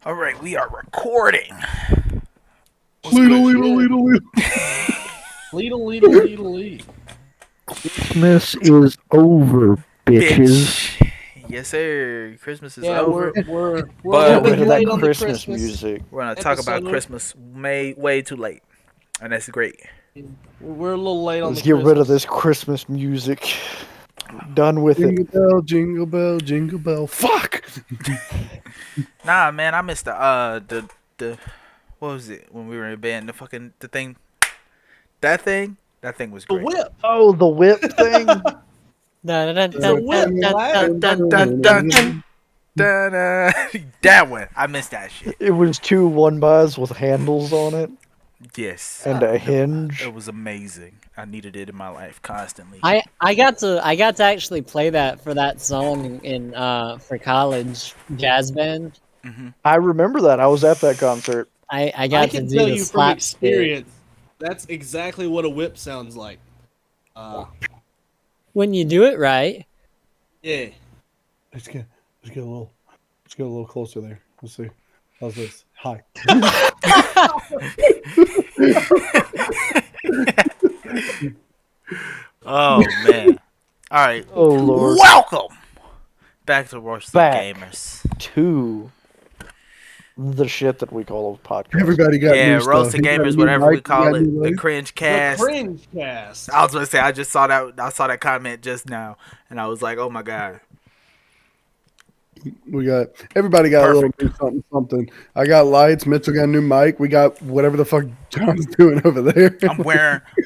All right, we are recording. What's Leedle, good? leedle, leedle, Leedle, leedle, leedle, lead. Christmas is over, bitches. Bitch. Yes, sir. Christmas is Yeah, over. we're a But little Get bit rid of that late on the Christmas Christmas music. we're gonna talk about episode. Christmas way too late, and that's great. We're a little late on Let's the get Christmas. rid of this Christmas music. Done with it. Jingle bell, jingle bell, jingle bell. Fuck! Nah, man, I missed the what was it when we were in band? The thing. That thing was The great. whip. Oh, the whip thing? The whip. Dun, dun, dun, dun. Da-da. That one, I missed that shit. It was two one-bys with handles on it Yes, and a hinge. it was amazing. I needed it in my life constantly. I got to actually play that for that song in for college jazz band. I remember that. I was at that concert. I I got to can do tell the you from slap spit. experience, that's exactly what a whip sounds like. When you do it right. Yeah. Let's get a little closer there. Let's see. How's this? Hi. Oh man! All right, Oh, Lord. welcome back to Roasted Back. Gamers. To the shit that we call a podcast. Everybody got Yeah, new stuff. Roasted You got a Gamers, new whatever we mic, you call got it, new the lights. cringe The cast. cringe cast. I was gonna say I just saw that. I saw that comment just now, and I was like, oh my god. We got everybody got a little new something. I got lights. Mitchell got a new mic. We got whatever the fuck John's doing over there.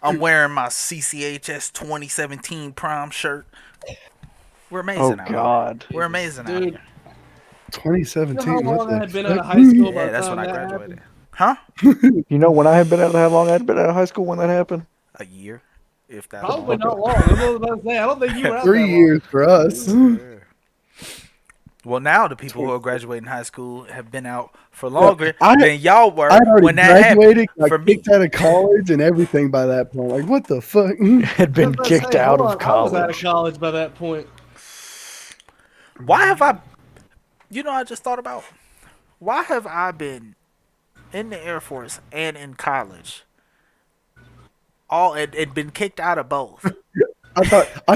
I'm wearing my CCHS 2017 prom shirt. We're Oh, amazing out here. God. We're amazing out Dude, here. 2017. you know how what long the I had been fuck? out of high school by Yeah, the that's when time I that graduated. happened? Huh? You know when I had been out, how long I had been out of high school when that happened? A year, if that. Probably long. not long. I was about to say, I don't think you were out 3 that years for us. Well, now the people who are graduating high school have been out for longer I- than y'all were I already when that graduated, happened. For got me, kicked out of college and everything by that point. Like, what the fuck? Had been long. I was about to kicked say, out hold of on, I was out of college. college by that point. why have I? You know, I just thought about why have I been in the Air Force and in college? All it been kicked out of both. I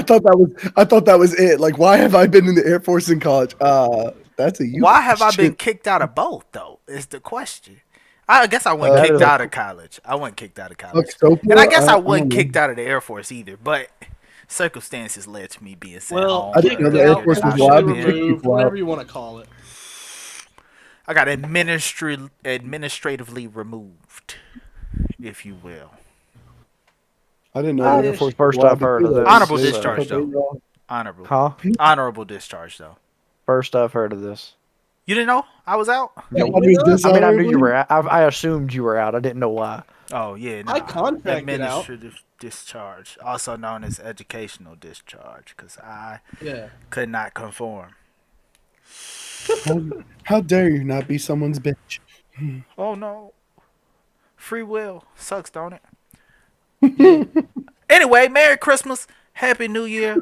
thought that was it. Like, why have I been in the Air Force in college? That's a you. Why have I been question. kicked out of both though? Is the question. I guess I wasn't That kicked is- out of college. I wasn't kicked out of college, October? and I guess I don't wasn't know. kicked out of the Air Force either. But circumstances led to me being sent Well, home. I didn't know the Air Force was officially allowed to kick removed, people out. whatever you want to call it. I got administratively removed, if you will. I didn't know the Air Force. First was allowed I've to heard do of that. this. Honorable They- discharge, they- though. Honorable, Huh? honorable discharge though. First I've heard of this. You didn't know I was out? I was I mean, I knew you dishonorably- were out. I assumed you were out. I didn't know why. Oh yeah, I contracted out. administrative discharge, also known as educational discharge, because I Yeah. could not conform. How dare you not be someone's bitch? Oh no. Free will. Sucks, don't it? Anyway, Merry Christmas, Happy New Year,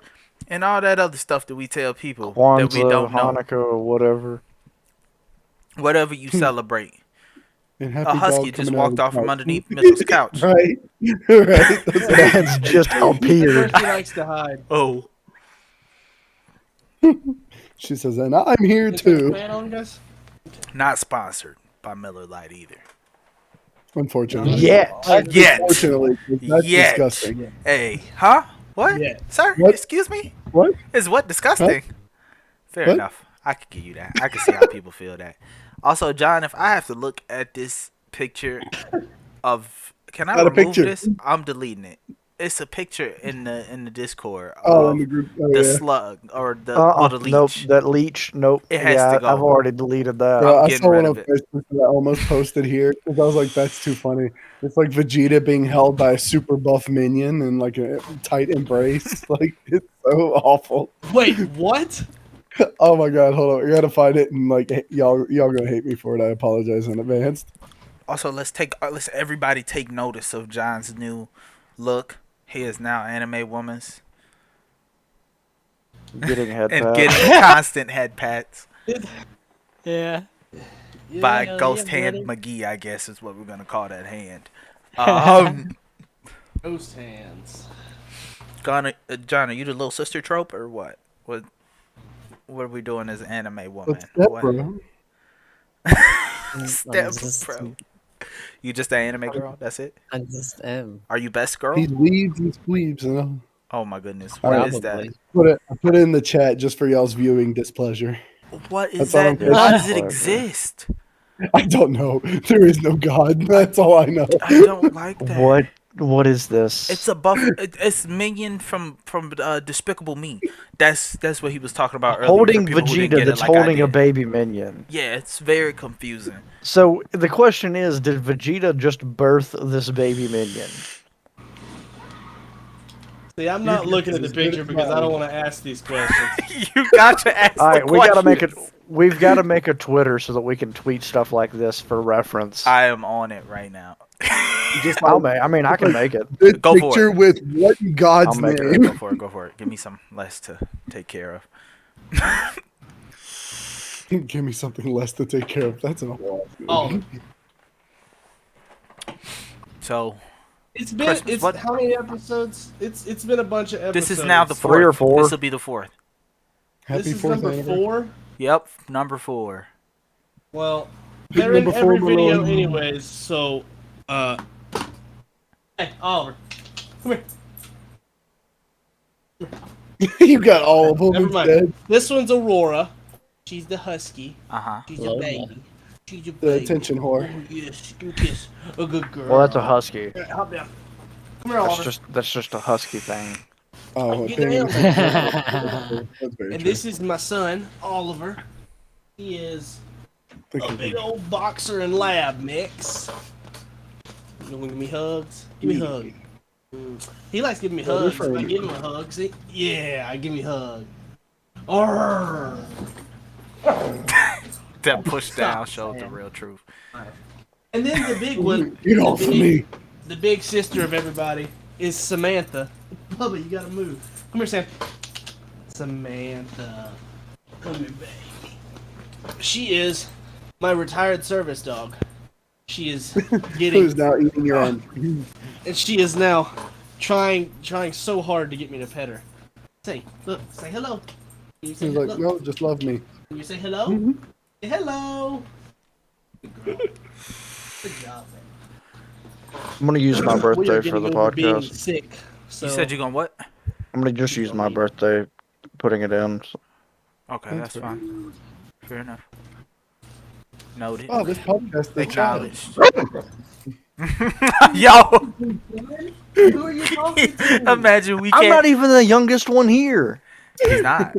and all that other stuff that we tell people that we Kwanzaa, don't know. Hanukkah, or whatever. Whatever you celebrate. And A happy husky dog just coming out of walked the off from couch. underneath Mitchell's couch. Right, right. That's just appeared. She likes to hide. Oh. She says, and I'm here Is there a too. fan on, guys? Not sponsored by Miller Lite either. Unfortunately. Yet. Yet. Unfortunately, that's Yet. disgusting. Hey, huh? What? Yet. Sir, What? excuse me? What? Is what disgusting? Fair What? enough. I could give you that. I can see how people feel that. Also, John, if I have to look at this picture of, can I Not a remove picture. this? I'm deleting it. It's a picture in the Discord Oh, of in the group. Oh, the yeah. slug or the leech. Nope, that leech. Nope. It has yeah, to go. I've already deleted that. Bro, I'm I getting saw rid one on of it. Facebook that I almost posted here because I was like, that's too funny. It's like Vegeta being held by a super buff minion in like a tight embrace. Like, it's so awful. Wait, what? Oh my god, hold on. I gotta find it and like y'all gonna hate me for it. I apologize in advance. Also, let's everybody take notice of John's new look. He is now anime woman's Getting head and pat. getting constant head pats. Yeah. by Hell Ghost yeah, Hand brother. McGee, I guess is what we're gonna call that hand. Ghost hands. John, are you the little sister trope or what? What are we doing as an anime woman? What's that, What? bro? Step bro. You just an anime girl? That's it? I just am. Are you best girl? He leaves and squeebs, you know. Oh my goodness. All What right. is that? I put it in the chat just for y'all's viewing displeasure. What is That's all that? I'm How saying. does it exist? I don't know. There is no God. That's all I know. I don't like that. What is this? It's a buff. It's Minion from Despicable Me. That's what he was talking about earlier. for holding people who didn't Vegeta get it that's like I holding a did. baby minion. Yeah, it's very confusing. So the question is, did Vegeta just birth this baby minion? See, I'm not looking at the picture because I don't want to ask these questions. You got to ask All the right, we gotta make it. questions. We've got to make a Twitter so that we can tweet stuff like this for reference. I am on it right now. Just I mean, I can make it. this Go for picture with what in God's I'll make it. name? Go for it. Go for it. Give me some less to take care of. Give me something less to take care of. That's an awful. Oh, So it's been Christmas, it's what- how many episodes? It's been a bunch of episodes. this is now the fourth. 3 or 4. This will be the fourth. Happy This is Fourth number anniversary. 4. Yep, number 4. Well, they're in Number every 4, video Malone. anyways. So, hey Oliver, come here. You got all of them Never mind. instead. This one's Aurora. She's the husky. Uh huh. She's Love a baby. She's a The baby. attention whore. Oh, yes, you kiss a good girl. Well, that's a husky. Alright, hop down. Come here, That's Oliver. just a husky thing. Oh, Get dang. down. That's very And true. this is my son, Oliver. He is Thank a you. big old boxer and lab mix. You want to give me hugs? Give me a hug. He likes giving me Yeah, hugs. they're I give him a hug. See? Yeah, I give me a hug. Arrgh. That push down Stop, showed the Sam. real truth. And then the big one, Get off of me. the big sister of everybody, is Samantha. Bubba, you gotta move. Come here, Sam. Samantha. Come here, baby. She is my retired service dog. She is Who's getting, now eating your own? and she is now trying so hard to get me to pet her. Say, look, say hello. Can you say, He's like, look, no, just love me. can you say hello? Mhm. Say hello. Good girl. Good job, man. I'm gonna use my We are birthday for getting the over being podcast. sick. So You said you're gonna what? I'm gonna just use my birthday, putting it in. Okay, that's fine. Fair enough. Noted. Oh, this podcast is Acknowledged. Yo, who are you talking to? imagine we I'm can't. not even the youngest one here. He's not.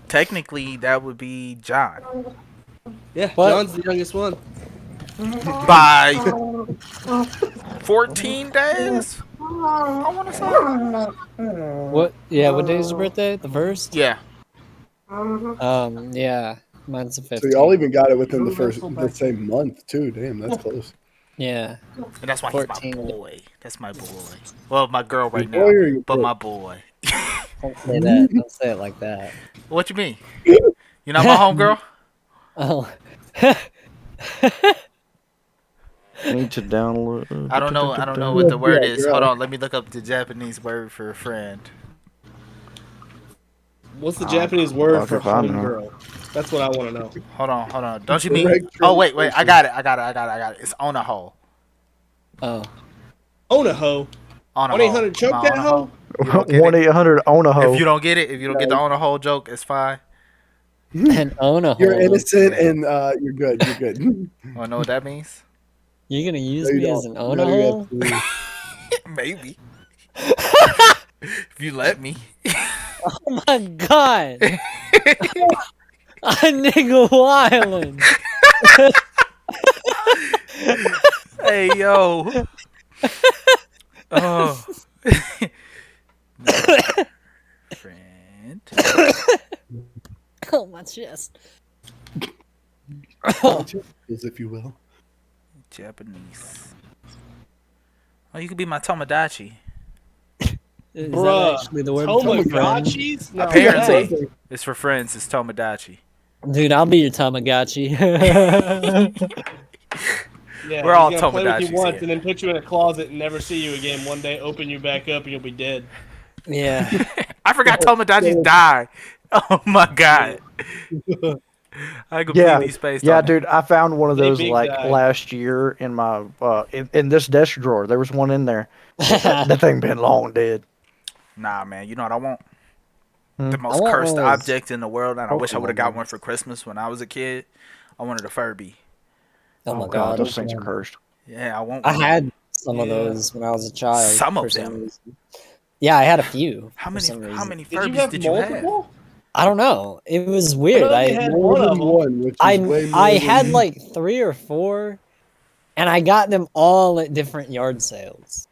Technically, that would be John. Yeah, What? John's the youngest one. By 14 days? I want to say. What? Yeah, what day is your birthday? The first? Yeah. Yeah, mine's the So 15th. y'all even got it within the same month too. Damn, that's close. Yeah. And that's why he's 14. my boy. That's my boy. Well, my girl right Your boy or now, your but girl? my boy. Don't say that. Don't say it like that. What you mean? You're not my homegirl? Oh. Need to download. I don't know what the word is. girl. Hold on, let me look up the Japanese word for a friend. What's the Japanese word fuck for if I know. homegirl? That's what I want to know. Hold on. Don't you mean? Correct Oh wait, I got it. It's on a hole. Oh. Own a hoe. On a 1-800 hole. choke Am I that on a hoe? You don't get it? 1-800 own a hoe. If you don't get it, if you don't get the on a hole joke, it's fine. And own a You're hole. innocent and you're good. You're good. Wanna know what that means? You're gonna use No, you me as don't. an own No, a you hole? absolutely- Maybe. If you let me. Oh my god! A nigga wildin'. Hey yo. Oh. Friend. Oh my chest. As if you will. Japanese. Oh, you could be my Tomodachi. Is Bruh. that actually the word for friend? Tamagotchis? No, Apparently. that- It's for friends. It's Tomodachi. Dude, I'll be your Tamagotchi. Yeah, We're all he's gonna play with Tamagotchis you once here. and then put you in a closet and never see you again. One day, open you back up and you'll be dead. yeah. I forgot Tomodachi's die. Oh my god. I completely spaced Yeah, on that. dude, I found one of They those big like guy. last year in my in this desk drawer. There was one in there. That thing been long dead. Nah, man. You know what I want? Hmm. The I most want cursed one of those- object in the world, and I wish I would have got Pokemon. one for Christmas when I was a kid. I wanted a Furby. Oh my God, god. those things are cursed. Yeah, I want I one. had some of Yeah. those when I was a child. Some of for some them? reason. Yeah, I had a few. How for many? some How reason. many Did you Furbies have did you have? multiple? I don't know. It was I weird. know I you had More one of than them. one, which is way more I than had like 3 or 4, and I got them all at different yard sales.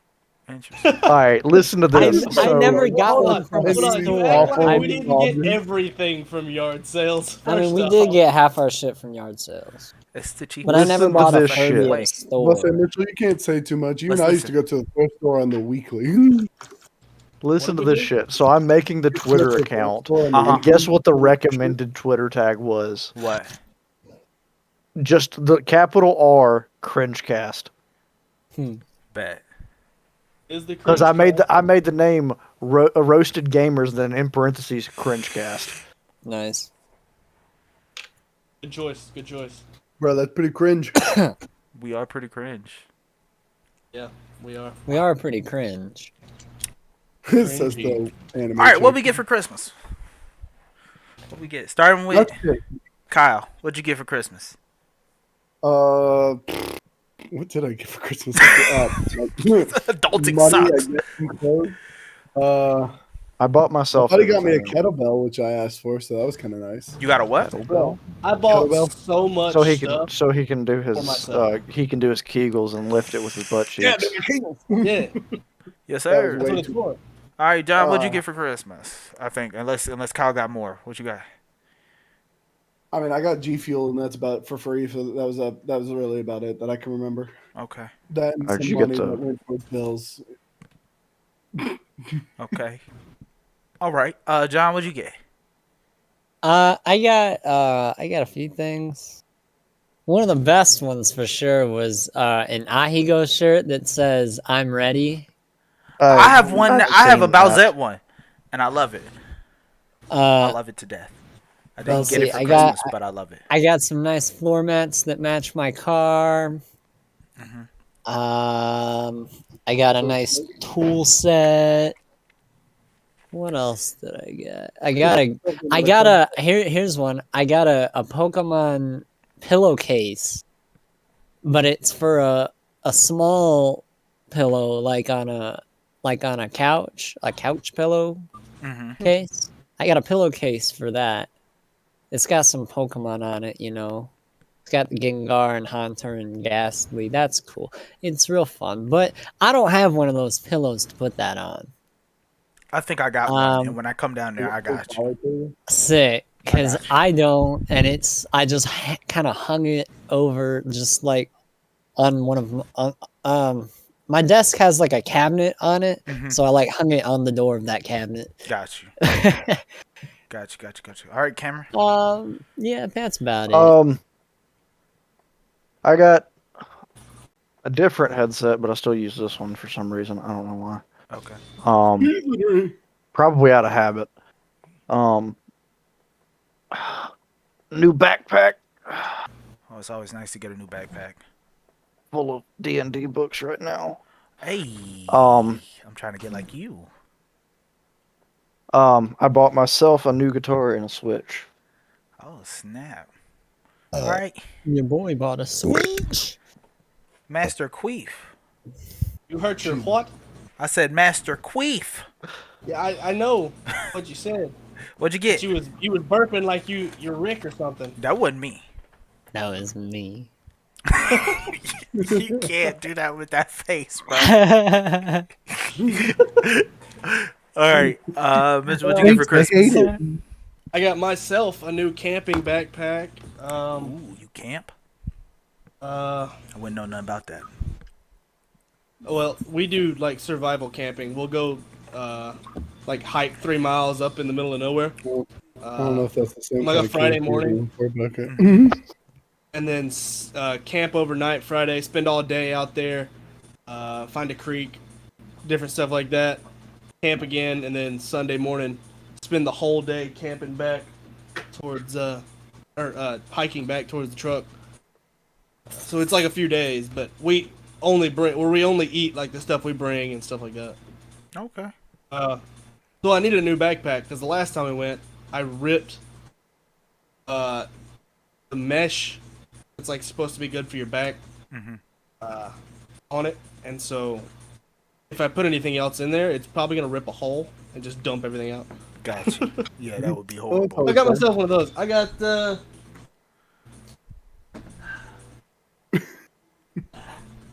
Interesting. All right, listen to this. I So, never got Hold one on, from a hold on. You store. act like Awful we didn't Bobby. get everything from yard sales. I mean, first we off. did get half our shit from yard sales, It's the cheapest. but I never Listen to bought a this Furby shit. at a store. Listen, Mitchell, you can't say too much. Even Let's I used to go to the thrift store on the weekly. listen to What did we this do? shit. So I'm making the Twitter Went to the thrift account, store on the Uh-huh. and guess weekly. what the recommended Twitter tag was? What? Just the capital R cringecast. Bet. Is the Because I made cringe the name roasted gamers, then in parentheses cringecast. Nice. Good choice. Good choice. Bro, that's pretty cringe. We are pretty cringe. Yeah, we are. We are pretty cringe. It says Cringy. the anime. All right, what chick. we get for Christmas? What we get? Starting with That's it. Kyle. What'd you get for Christmas? What did I get for Christmas? Adulting Money, I sucks. guess, and clothes. I bought myself. Buddy got me a everything. kettlebell, which I asked for, so that was kind of nice. You got a what? Well, I bought Kettlebell. so much So he can stuff. do his myself. he can do his Kegels and lift it with his butt yeah, cheeks. Yeah, Yes, That was sir. that's way what it's too- for. All right, John. What'd you Uh, get for Christmas? I think unless Kyle got more. What you got? I mean, I got G Fuel, and that's about for free. So that was really about it that I can remember. Okay. That and How'd some you get money the- that went towards bills. Okay. All right. John, what'd you get? I got a few things. One of the best ones for sure was an Ahigo shirt that says "I'm ready." I have one. I've I have a seen that. Bowsette one, and I love it. I Uh, love it to death. I well, didn't get it see, for I got- Christmas, but I love it. I got some nice floor mats that match my car. I got a nice tool set. What else did I get? Here's one. I got a Pokemon pillowcase, but it's for a small pillow, like on a couch pillow Mm-hmm. case. I got a pillowcase for that. It's got some Pokemon on it, you know. It's got the Gengar and Haunter and Ghastly. That's cool. It's real fun. But I don't have one of those pillows to put that on. I think I got one, and Um, when I come down there, I got you. Sick. Because got you. I don't, and I just kind of hung it over just like on one of my desk has like a cabinet on it, Mhm. so I like hung it on the door of that cabinet. Got you. Got you. All right, Cameron. Yeah, that's about it. I got a different headset, but I still use this one for some reason. I don't know why. Okay. Probably out of habit. New backpack Oh, it's always nice to get a new backpack. full of D&D books right now. Hey. Um, I'm trying to get like you. I bought myself a new guitar and a Switch. Oh, snap. All right. Your boy bought a Switch. Master Queef. You hurt your what? I said Master Queef. Yeah, I know what you said. What'd you But get? you was burping like you're Rick or something. That wasn't me. That was me. You can't do that with that face, bro. All right. Mitch, what'd you get for Christmas? I got myself a new camping backpack. Ooh, you camp? I wouldn't know nothing about that. Well, we do like survival camping. We'll go like hike 3 miles up in the middle of nowhere. I don't know if that's the same. like a kind of Friday character you're morning. going for, Bucket. And then camp overnight Friday, spend all day out there, find a creek, different stuff like that. Camp again, and then Sunday morning, spend the whole day camping back towards, hiking back towards the truck. So it's like a few days, but we only eat like the stuff we bring and stuff like that. Okay. So I needed a new backpack because the last time we went, I ripped the mesh that's like supposed to be good for your back on it, and so if I put anything else in there, it's probably gonna rip a hole and just dump everything out. Gotcha. Yeah, that would be horrible. I got myself one of those. I got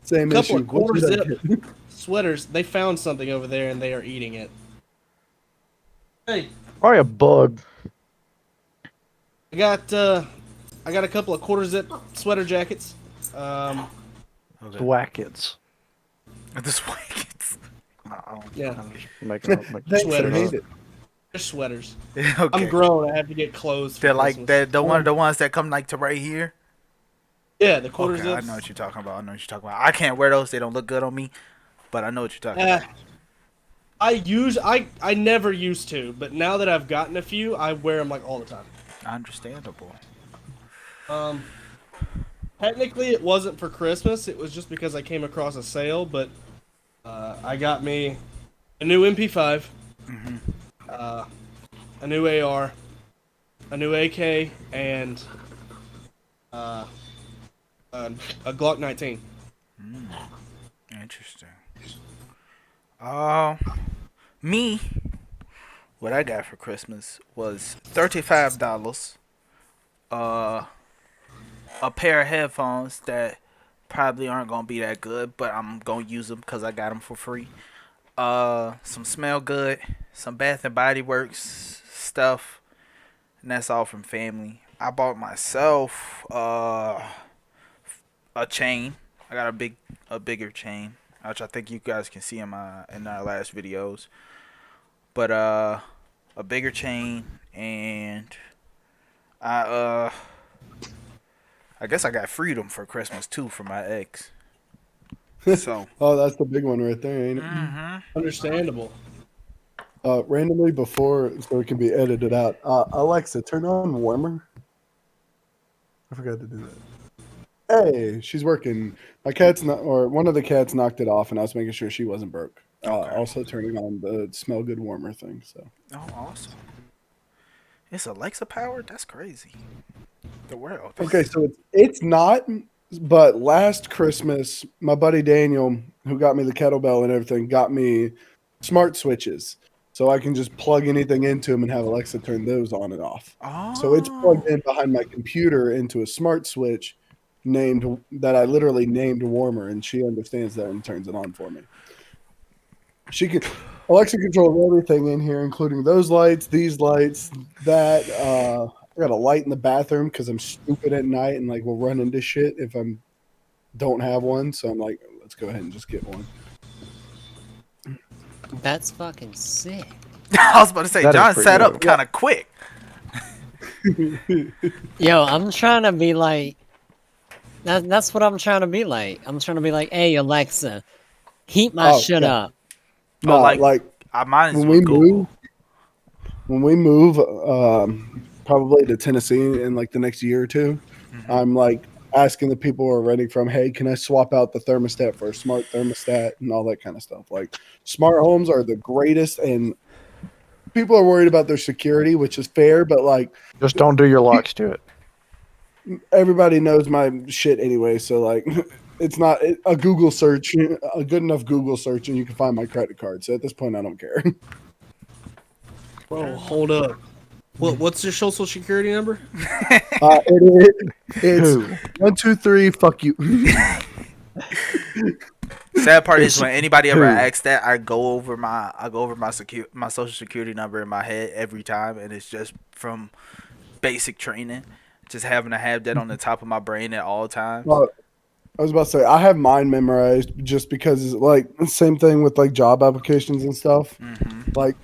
Same couple issue. of quarter What did I zip get? sweaters. They found something over there and they are eating it. Hey, Probably a bug. I got a couple of quarter zip sweater jackets. Okay. Thwackets. The swaggets. Yeah, I'm just making up. Thanks, Sweater. I hate it. they're sweaters. Okay. I'm grown. I have to get clothes. For They're like Christmas. the one of the ones that come like to right here. Yeah, the quarter Okay, zips. I know what you're talking about. I can't wear those. They don't look good on me. But I know what you're talking about. I never used to, but now that I've gotten a few, I wear them like all the time. Understandable. Technically, it wasn't for Christmas. It was just because I came across a sale. But I got me a new MP5, a new AR, a new AK, and a Glock 19. Interesting. Me, what I got for Christmas was $35. A pair of headphones that probably aren't gonna be that good, but I'm gonna use them because I got them for free. Some Smell Good, some Bath and Body Works stuff, and that's all from family. I bought myself a chain. I got a bigger chain, which I think you guys can see in our last videos. But a bigger chain, and I guess I got freedom for Christmas too from my ex. So Oh, that's the big one right there, ain't it? Understandable. Randomly before, so it can be edited out. Alexa, turn on warmer. I forgot to do that. Hey, she's working. My cat's not, or one of the cats knocked it off, and I was making sure she wasn't broke. Also turning on the Smell Good warmer thing. So oh, awesome. It's Alexa powered. That's crazy. The world. okay, so it's not. But last Christmas, my buddy Daniel, who got me the kettlebell and everything, got me smart switches, so I can just plug anything into them and have Alexa turn those on and off. Oh. So it's plugged in behind my computer into a smart switch that I literally named Warmer, and she understands that and turns it on for me. Alexa controls everything in here, including those lights, these lights, that. I got a light in the bathroom because I'm stupid at night and like will run into shit if I don't have one. So I'm like, let's go ahead and just get one. That's fucking sick. I was about to say, That is John pretty set up good. kind of quick. Yo, I'm trying to be like. That's what I'm trying to be like. I'm trying to be like, hey Alexa, heat my Oh, shit yeah. up. No, like- like Mine is when with we Google. move, probably to Tennessee in like the next year or two, I'm like asking the people who are renting from, hey, can I swap out the thermostat for a smart thermostat and all that kind of stuff. Like smart homes are the greatest, and people are worried about their security, which is fair, but like Just don't do your locks to it. everybody knows my shit anyway. So like it's not a Google search, a good enough Google search, and you can find my credit card. So at this point, I don't care. Bro, hold up. What's your social security number? It's Who? 1, 2, 3. Fuck you. Sad part is when anybody ever Who? asks that, I go over my my social security number in my head every time, and it's just from basic training, just having to have that on the top of my brain at all times. Well, I was about to say I have mine memorized just because, like, same thing with like job applications and stuff. Like,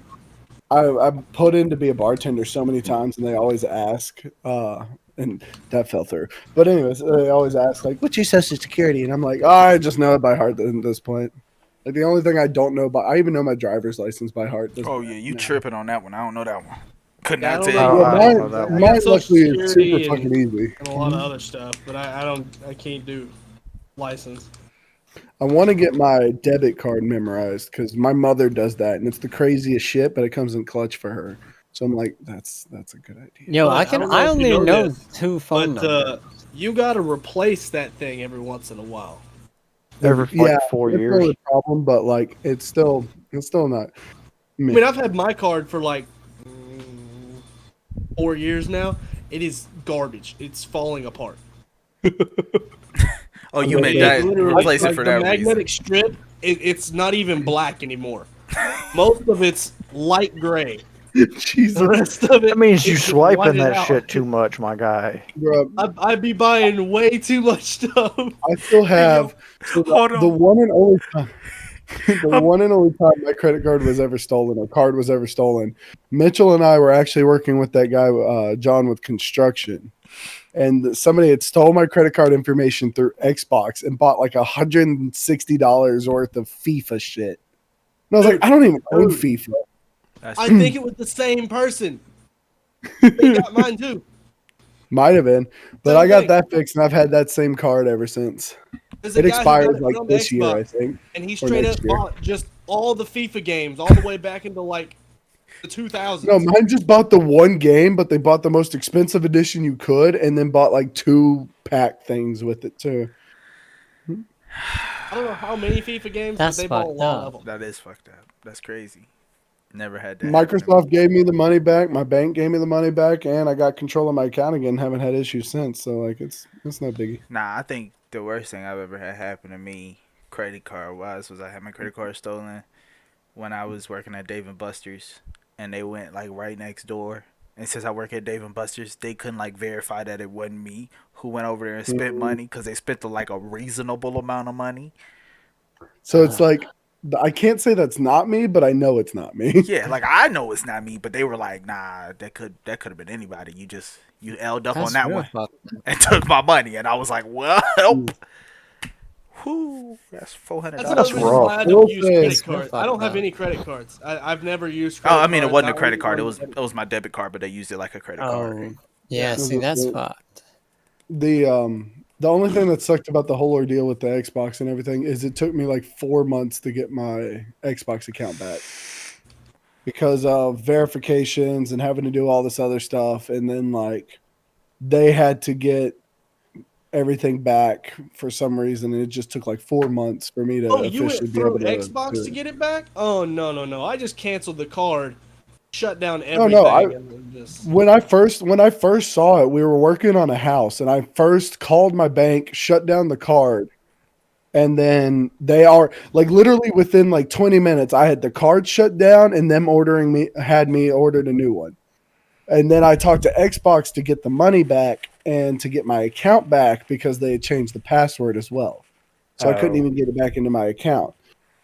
I put in to be a bartender so many times, and they always ask, and that fell through. But anyways, they always ask like, "What's your social security?" And I'm like, "Oh, I just know it by heart at this point." Like the only thing I don't know I even know my driver's license by heart. Doesn't Oh yeah, matter you now. tripping on that one? I don't know that one. Could Yeah, I not don't tell know. you. Yeah, I don't know that mine, one. I mine got Social luckily is super Security fucking easy. and a lot of other stuff, but I can't do license. I want to get my debit card memorized because my mother does that, and it's the craziest shit. But it comes in clutch for her, so I'm like, that's a good idea. Yo, But I don't know I if you only know know this, 2 phone But numbers. you got to replace that thing every once in a while. Every Yeah, 4 that's years. not a problem, but like, it's still not. I mean, I've had my card for like 4 years now. It is garbage. It's falling apart. Oh, you Like, meant yeah, that. Literally, Replace it like for the that magnetic reason. strip. It's not even black anymore. Most of it's light gray. The Jesus, rest of it That means you is just swiping whited that out. shit too much, my guy. bro. I'd be buying way too much stuff. I still have so Hold the on. one and only time, the one and only time my credit card was ever stolen or card was ever stolen. Mitchell and I were actually working with that guy, John, with construction. And somebody had stole my credit card information through Xbox and bought like $160 worth of FIFA shit. And I was Dude, like, I don't even own dude. FIFA. That's I think it was the same person. They got mine too. Might have been, but Same I got thing. that fixed and I've had that same card ever since. There's a It guy who expires got it like from this year, I Xbox, think. and he or straight next up year. bought just all the FIFA games, all the way back into like the 2000s. No, mine just bought the one game, but they bought the most expensive edition you could, and then bought like 2 pack things with it too. I don't know how many FIFA games, That's but they bought a fucked lot up. of them. That is fucked up. That's crazy. Never had that. happen to me. Microsoft gave me the money back. My bank gave me the money back, and I got control of my account again. Haven't had issues since, so like it's no biggie. Nah, I think the worst thing I've ever had happen to me, credit card wise, was I had my credit card stolen when I was working at Dave and Buster's, and they went like right next door. And since I work at Dave and Buster's, they couldn't like verify that it wasn't me who went over there and spent money because they spent like a reasonable amount of money. So it's like I can't say that's not me, but I know it's not me. Yeah, like I know it's not me, but they were like, nah, that could have been anybody. You L'd up That's on that real one fucked up. and took my money, and I was like, well, whew, that's $400. That's another reason rough. why I don't use Real credit fast. cards. Real I don't have fucked any credit cards. I've never used Oh, credit I mean, it cards. wasn't a I credit only card. It use was my debit card, but they used it like a credit card. Oh, yeah. Yeah. See, that's fucked. The only thing that sucked about the whole ordeal with the Xbox and everything is it took me like 4 months to get my Xbox account back because of verifications and having to do all this other stuff, and then like they had to get everything back for some reason, and it just took like 4 months for me to Oh, you officially went be through able to Xbox do to it. get it back? Oh no! I just canceled the card, shut down No, everything, no, and then just When I first saw it, we were working on a house, and I first called my bank, shut down the card, and then they are like literally within like 20 minutes, I had the card shut down, and them had me ordered a new one, and then I talked to Xbox to get the money back and to get my account back because they had changed the password as well, so I couldn't Oh. even get it back into my account.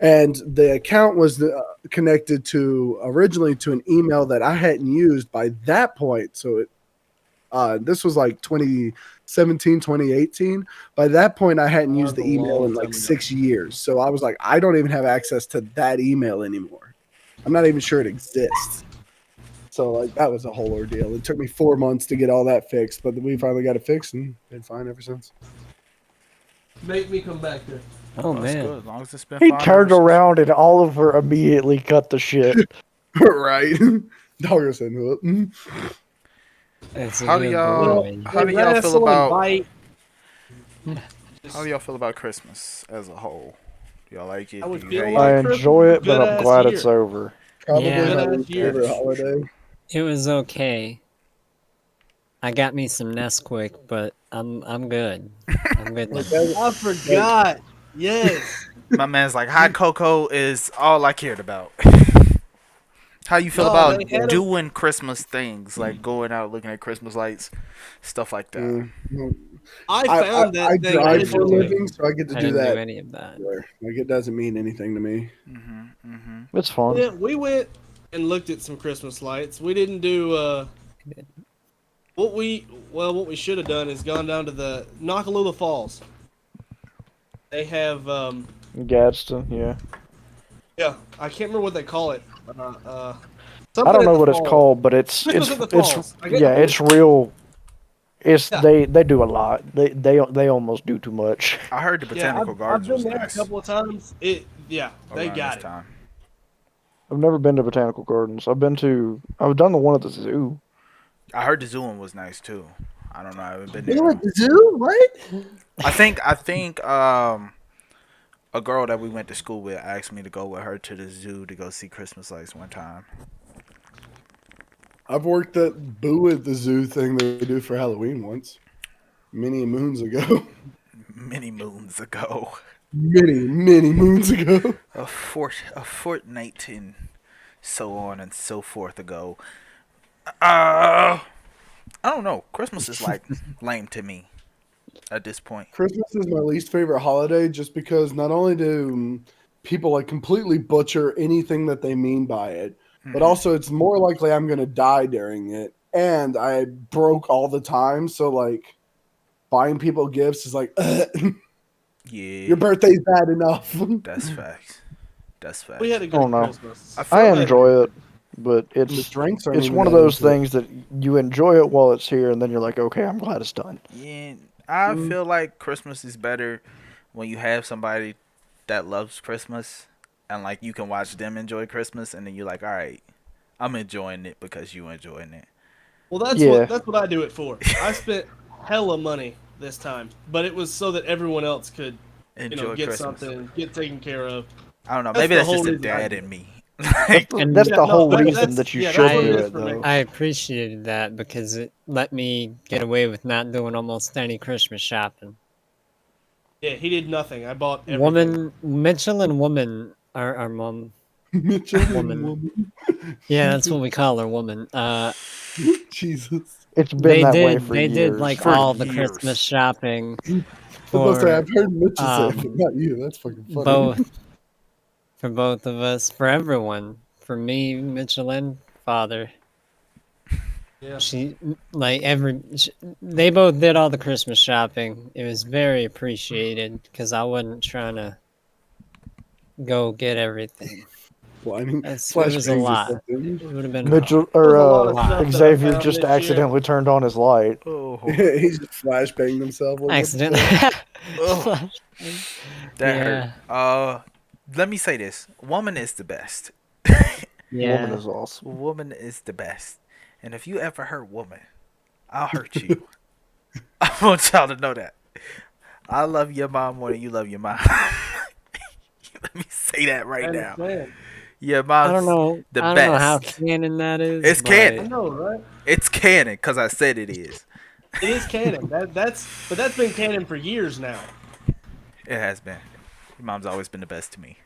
And the account was connected to originally to an email that I hadn't used by that point. So this was like 2017, 2018. By that point, I hadn't That used was the a email long in like time ago. 6 years. So I was like, I don't even have access to that email anymore. I'm not even sure it exists. So like that was a whole ordeal. It took me 4 months to get all that fixed, but we finally got it fixed and been fine ever since. make me come back there. Oh That's man. good, as long as it's been He fine turned ever since. around and Oliver immediately cut the shit. Right. Dogger said, It's a How do good y'all- boy. How do Hey, y'all feel wrestle and about- bite. How do y'all feel about Christmas as a whole? Do y'all like it? I would Do you feel hate like it? I Christmas enjoy is a it, but I'm good-ass glad year. it's over. probably Yeah. my Good-ass least year. favorite holiday. It was okay. I got me some Nesquik, but I'm good. I'm good. now. I forgot. Yes. My man's like, hot cocoa is all I cared about. How you feel No, about they had 'em- doing Christmas things, like going out looking at Christmas lights, stuff like that? No. I found that I thing drive for a originally. living, so I get to I do didn't do that. any of that. everywhere. Like it doesn't mean anything to me. Mm-hmm, mm-hmm. It's fun. Yeah, we went and looked at some Christmas lights. We didn't do what we should have done is gone down to the Nakalula Falls. They have Gadsden, yeah. yeah, I can't remember what they call it. I don't know what it's called, but it's Christmas at the Falls. I get yeah, the it's real. It's Yeah. they do a lot. They almost do too much. I heard the botanical I've gardens been was there nice. a couple of times. They around got this it. time. I've never been to botanical gardens. I've done the one at the zoo. I heard the zoo one was nice too. I don't know. I haven't been You there. went to the zoo? What? I think a girl that we went to school with asked me to go with her to the zoo to go see Christmas lights one time. I've worked that Boo at the zoo thing they do for Halloween once. Many moons ago. Many moons ago. Many moons ago. A fortnight and so on and so forth ago. I don't know. Christmas is like lame to me at this point. Christmas is my least favorite holiday just because not only do people like completely butcher anything that they mean by it, but also it's more likely I'm going to die during it. And I broke all the time. So, like, buying people gifts is like, Yeah, your birthday's bad enough. that's facts. That's facts. We had a good Oh, no. Christmas. feel I like- enjoy it, but The it's drinks aren't it's even one of that those into it. things that you enjoy it while it's here, and then you're like, okay, I'm glad it's done. Yeah, I feel like Christmas is better when you have somebody that loves Christmas and like you can watch them enjoy Christmas and then you're like, all right, I'm enjoying it because you enjoying it. Well, that's Yeah. that's what I do it for. I spent hella money this time, but it was so that everyone else could, Enjoy get Christmas. something, get taken care of. I don't know. That's Maybe the that's just whole a reason I dad do in me. And That's Yeah, the no, whole that- reason that's- that you yeah, should that's what do it is it, for me. though. I appreciated that because it let me get away with not doing almost any Christmas shopping. Yeah, he did nothing. I bought everything. Woman, Mitchell and Woman, our mom. Mitchell and Woman. woman. Yeah, that's what we call her, Woman. Jesus. It's been They that way did. for They years. did like For all the years. Christmas shopping I was gonna say, for I've heard Mitchell say it, but um, not you. That's fucking funny. both, for both of us, for everyone, for me, Mitchell, and father. Yeah. They both did all the Christmas shopping. It was very appreciated because I wasn't trying to go get everything. Whining. It Flash was a bangs or lot. something. It would have been Mitchell There was a lot or of stuff that I Xavier found just this year. accidentally turned on his light. Oh, He just flashbanged himself. What was it? accidentally. Ugh. that Yeah. hurt. Let me say this: woman is the best. Yeah. Woman is awesome. Woman is the best. And if you ever hurt woman, I'll hurt you. I want y'all to know that. I love your mom more than you love your mom. Let me say that I right now. understand. Your mom's I don't know. the I don't know how best. canon that is. It's but canon. I know, right? It's canon because I said it is. It is canon. That's been canon for years now. It has been. Your mom's always been the best to me.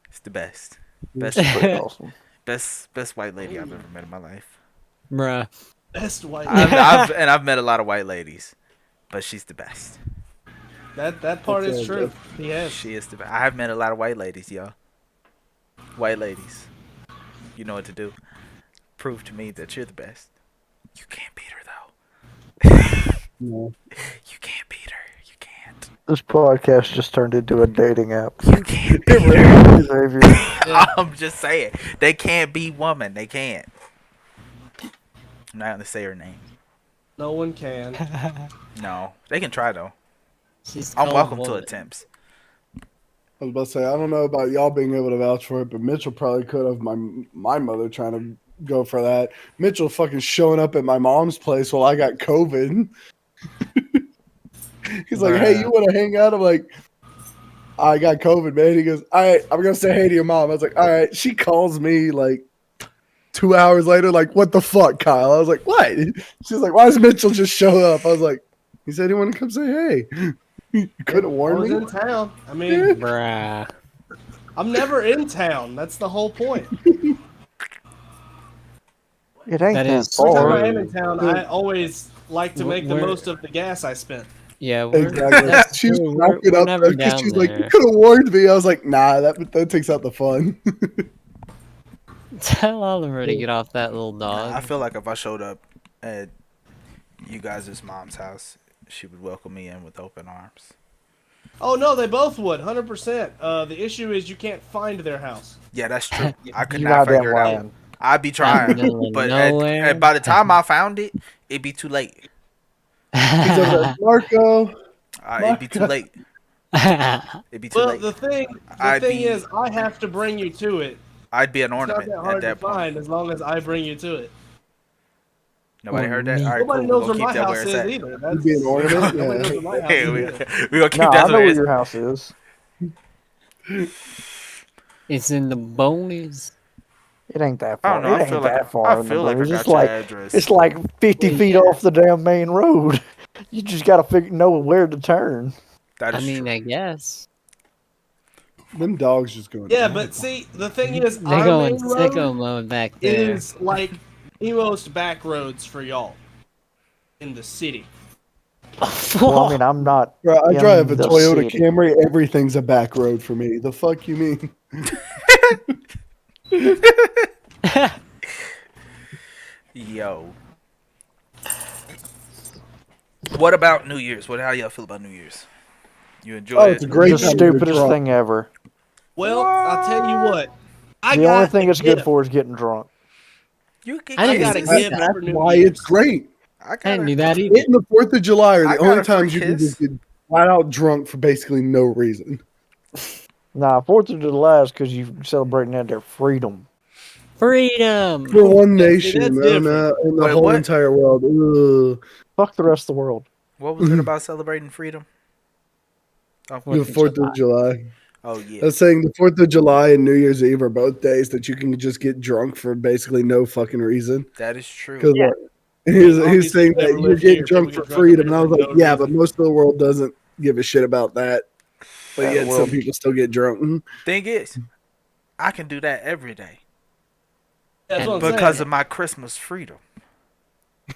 It's the best. Best, Pretty awesome. best white lady I've ever met in my life. Bruh. Best white. I've met a lot of white ladies, but she's the best. That part That's is true. He has. She is the best. I have met a lot of white ladies, y'all. White ladies. You know what to do. Prove to me that you're the best. You can't beat her, though. No. You can't beat her. You can't. This podcast just turned into a dating app. You can't beat her. Xavier. I'm just saying. They can't beat woman. They can't. I'm not going to say her name. No one can. No. They can try, though. She's I'm called welcome to Woman. attempts. I was about to say, I don't know about y'all being able to vouch for it, but Mitchell probably could have. My mother trying to go for that. Mitchell fucking showing up at my mom's place while I got COVID. He's like, "Hey, you want to hang out?" I'm like, "I got COVID, man." He goes, "All right, I'm gonna say hey to your mom." I was like, "All right." She calls me like 2 hours later, like, "What the fuck, Kyle?" I was like, "What?" She's like, "Why does Mitchell just show up?" I was like, "He said he wanted to come say hey." You could have I warned was me. in town. I mean, Bruh. I'm never in town. That's the whole point. It ain't That that, is Every time far. I am in town, I always like to make the Where- most of the gas I spent. Yeah, we're, Exactly. that's She's true. walking We're up never because down she's like, "You there. could have warned me." I was like, "Nah, that takes out the fun." Tell Oliver to get off that little dog. I feel like if I showed up at you guys' mom's house, she would welcome me in with open arms. Oh no, they both would, 100%. The issue is you can't find their house. Yeah, that's true. I could You're not goddamn figure it out. lying. I'd be Out trying, in the middle of but nowhere. by the time I found it, it'd be too late. He's over there, Marco. It'd be too late. It'd be too Well, late. the thing I'd be- is, I have to bring you to it. I'd be an It's not ornament that at hard to that point. find as long as I bring you to it. Nobody Or heard that? me. All right, Nobody cool. knows We're where gonna my keep that house where it's is at. either. You'd be an ornament. Nobody knows Yeah. where my house Yeah, is we either. gonna keep No, I that know where where it's your house is. It's in the bonies. It ain't that I far. don't know. It I ain't feel like that far. I in the feel like I boonies. got It's your like address. it's like 50 feet off the damn main road. You just gotta know where to turn. That I is mean, true. I guess. Them dogs just going. Yeah, but see, the thing is, They're our going main road sicko mode back there. is like the most back roads for y'all in the city. Well, I mean, I'm not. Bro, I in drive a the Toyota city. Camry. Everything's a back road for me. The fuck you mean? Yo. What about New Year's? How do y'all feel about New Year's? You enjoy Oh, it? it's a great The time to get stupidest drunk. thing ever. Well, I'll tell you what. I The got only thing a it's good gift. for is getting drunk. You get I didn't got a kisses? gift. That's for New why Year's. it's great. I I got didn't do a, that either. It and the 4th of July are I the got only a free times you can kiss. just get flat out drunk for basically no reason. Nah, 4th of July is because you celebrating that their freedom. Freedom. For one Yeah, see, nation that's in different. the Wait, whole what? entire world. Ugh. Fuck the rest of the world. What was it about celebrating freedom? Oh, The 4th of July. oh yeah. I was saying the 4th of July and New Year's Eve are both days that you can just get drunk for basically no fucking reason. That is true. Because Obviously, he's saying never that you're lived getting here. drunk People for get drunk freedom. And I for was like, no yeah, reason. but most of the world doesn't give a shit about that. But Yeah, the yet some world- people still get drunk. Mhm. Thing is, I can do that every day That's what I'm because saying. of my Christmas freedom.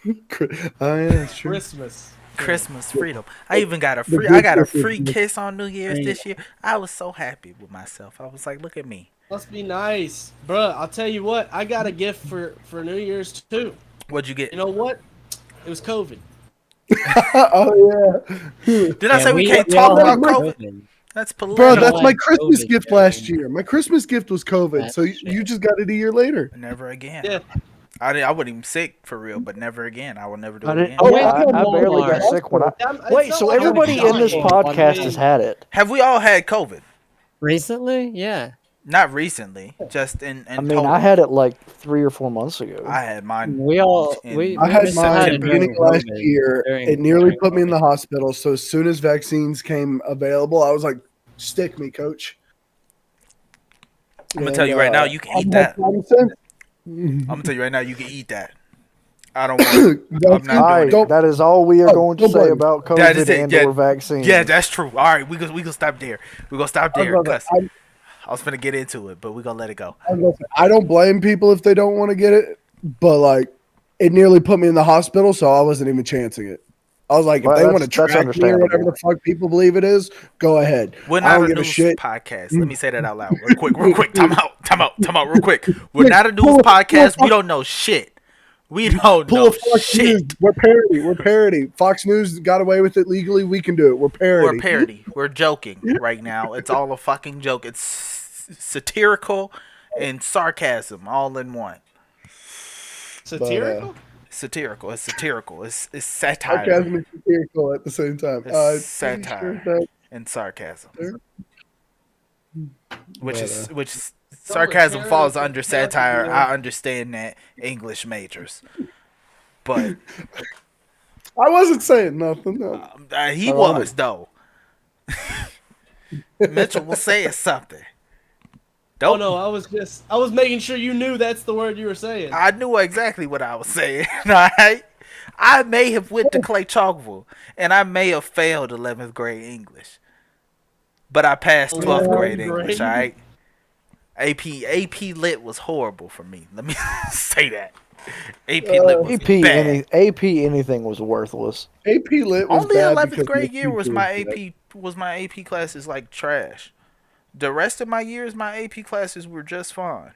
Oh yeah, that's true. Christmas. Christmas freedom. I even got a The free. good I got a Christmas free gift. kiss on New Year's this year. I was so happy with myself. I was like, look at me. Must be nice, bruh. I'll tell you what. I got a gift for New Year's too. What'd you get? You know what? It was COVID. Oh yeah, Did I say we can't we talk all about had COVID? That's bro, political. that's my like Christmas COVID gift last during- year. My Christmas gift was COVID, That so shit. you just got it a year later. Never again. Yeah. I wasn't even sick for real, but never again. I will never do I it didn't. again. Oh, went I to barely got Walmart. sick when I. It's Wait, not so like I'm everybody in this dying. podcast I has mean, had it. Have we all had COVID? Recently? Yeah. Not recently, just in I mean, total. I had it like 3 or 4 months ago. I had mine. We all in- we I had we mine had at it the beginning during of last COVID. year. During- It nearly during put me in the COVID. hospital. So as soon as vaccines came available, I was like, "Stick me, coach." I'm gonna tell you right now, you can eat I'm that. not common sense. I'm gonna tell you right now, you can eat that. I don't want. Don't- not All doing right, it. don't- that is all we are Oh, going to don't say blame. about That is COVID it, and yeah. or vaccines. Yeah, that's true. All right, we gonna stop there. We gonna stop I there love it. because I was gonna get into it, but we gonna let it go. I don't blame people if they don't want to get it, but like, it nearly put me in the hospital, so I wasn't even chancing it. I was like, if Well, they that's- want to that's track me or whatever understandable. the fuck people believe it is, go ahead. We're I not don't a give a news shit. podcast. Let me say that out loud, real quick. Time out, real quick. We're Quick, not a news pull a- podcast. pull a- We don't know shit. We don't Pull know a Fox shit. News. We're parody. We're parody. Fox News got away with it legally. We can do it. We're parody. We're parody. We're joking right now. It's all a fucking joke. It's satirical and sarcasm all in one. Satirical? Satirical. It's satirical. It's satire Sarcasm and satirical at the same time. It's pretty satire. sure that- and sarcasm, Sure. which sarcasm falls Satire, under satire. yeah. I understand that, English majors, but I wasn't saying nothing. No. he I was though. Mitchell was saying something. Oh Don't no, I was making sure you knew that's the word you were saying. I knew exactly what I was saying. Alright? I may have went to Clay Chalkville and I may have failed 11th grade English, but I passed 12th grade 11th English. grade? Alright. AP Lit was horrible for me. Let me say that. AP Lit was bad. AP anything was worthless. AP Lit was Only bad 11th because grade the year was teacher my bad. AP classes like trash. The rest of my years, my AP classes were just fine.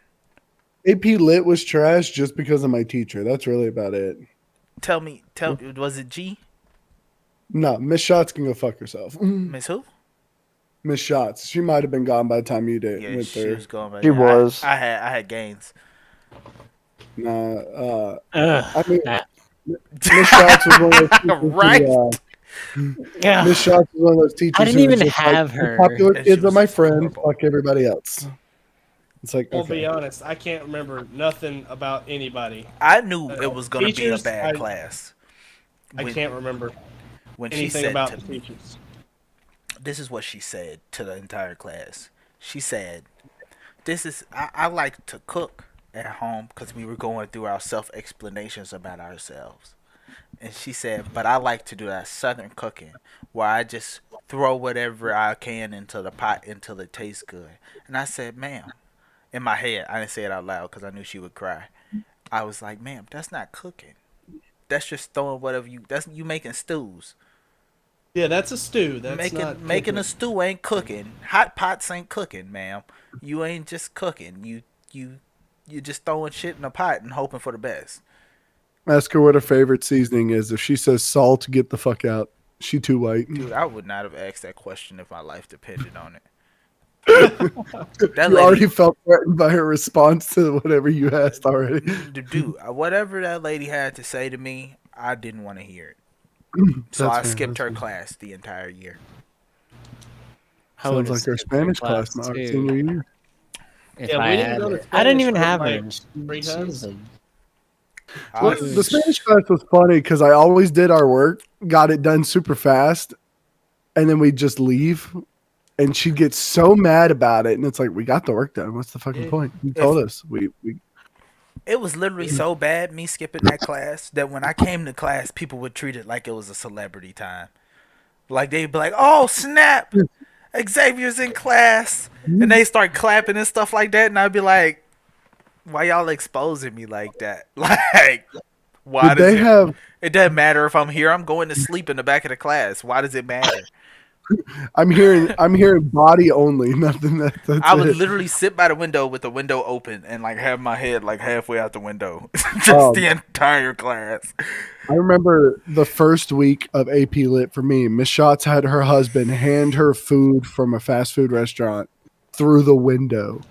AP Lit was trash just because of my teacher. That's really about it. Tell me, was it G? No, Miss Shots can go fuck herself. Miss who? Miss Shots. She might have been gone by the time you did Yeah, went she there. was going. By She then. was. I had gains. Nah, Ugh, I mean, nah. Miss Shots was one of those teachers who, Right. Yeah. Miss Shots was one of those teachers. I didn't who was even just have like, her. The popular And she kids are was my friends. horrible. Fuck everybody else. It's like, I'll okay. be honest, I can't remember nothing about anybody. I knew it was gonna be a Teachers, bad I- class. I When- can't remember when she anything said about to the me, teachers. this is what she said to the entire class. She said, I like to cook at home because we were going through our self explanations about ourselves. And she said, but I like to do that southern cooking where I just throw whatever I can into the pot until it tastes good. And I said, ma'am, in my head, I didn't say it out loud because I knew she would cry. I was like, ma'am, that's not cooking. That's just throwing whatever that's you making stews. Yeah, that's a stew. That's not Making cooking. a stew ain't cooking. Hot pots ain't cooking, ma'am. You ain't just cooking. You just throwing shit in a pot and hoping for the best. Ask her what her favorite seasoning is. If she says salt, get the fuck out. She too white. Dude, I would not have asked that question if my life depended on it. That You lady, already felt threatened by her response to whatever you asked already. dude, whatever that lady had to say to me, I didn't want to hear it. So That's I fair, skipped her that's fair. class the entire year. I would've Sounds like our skipped her Spanish class, my too, senior year. if Yeah, I we didn't had go to her. I didn't Spanish even for, have her. like, and 3 she times. was a- Well, the Spanish class was funny because I always did our work, got it done super fast, and then we'd just leave. And she'd get so mad about it. And it's like, we got the work done. What's the fucking Yeah. point? You told us. We It was literally so bad, me skipping that class, that when I came to class, people would treat it like it was a celebrity time. Like, they'd be like, oh, snap! Xavier's in class! And they start clapping and stuff like that, and I'd be like, why y'all exposing me like that? Like, why did does they have it doesn't matter if I'm here, I'm going to sleep in the back of the class. Why does it matter? I'm hearing body only, nothing that's I would it. literally sit by the window with the window open and like have my head like halfway out the window. Just Oh. the entire class. I remember the first week of AP Lit for me. Miss Schatz had her husband hand her food from a fast food restaurant through the window.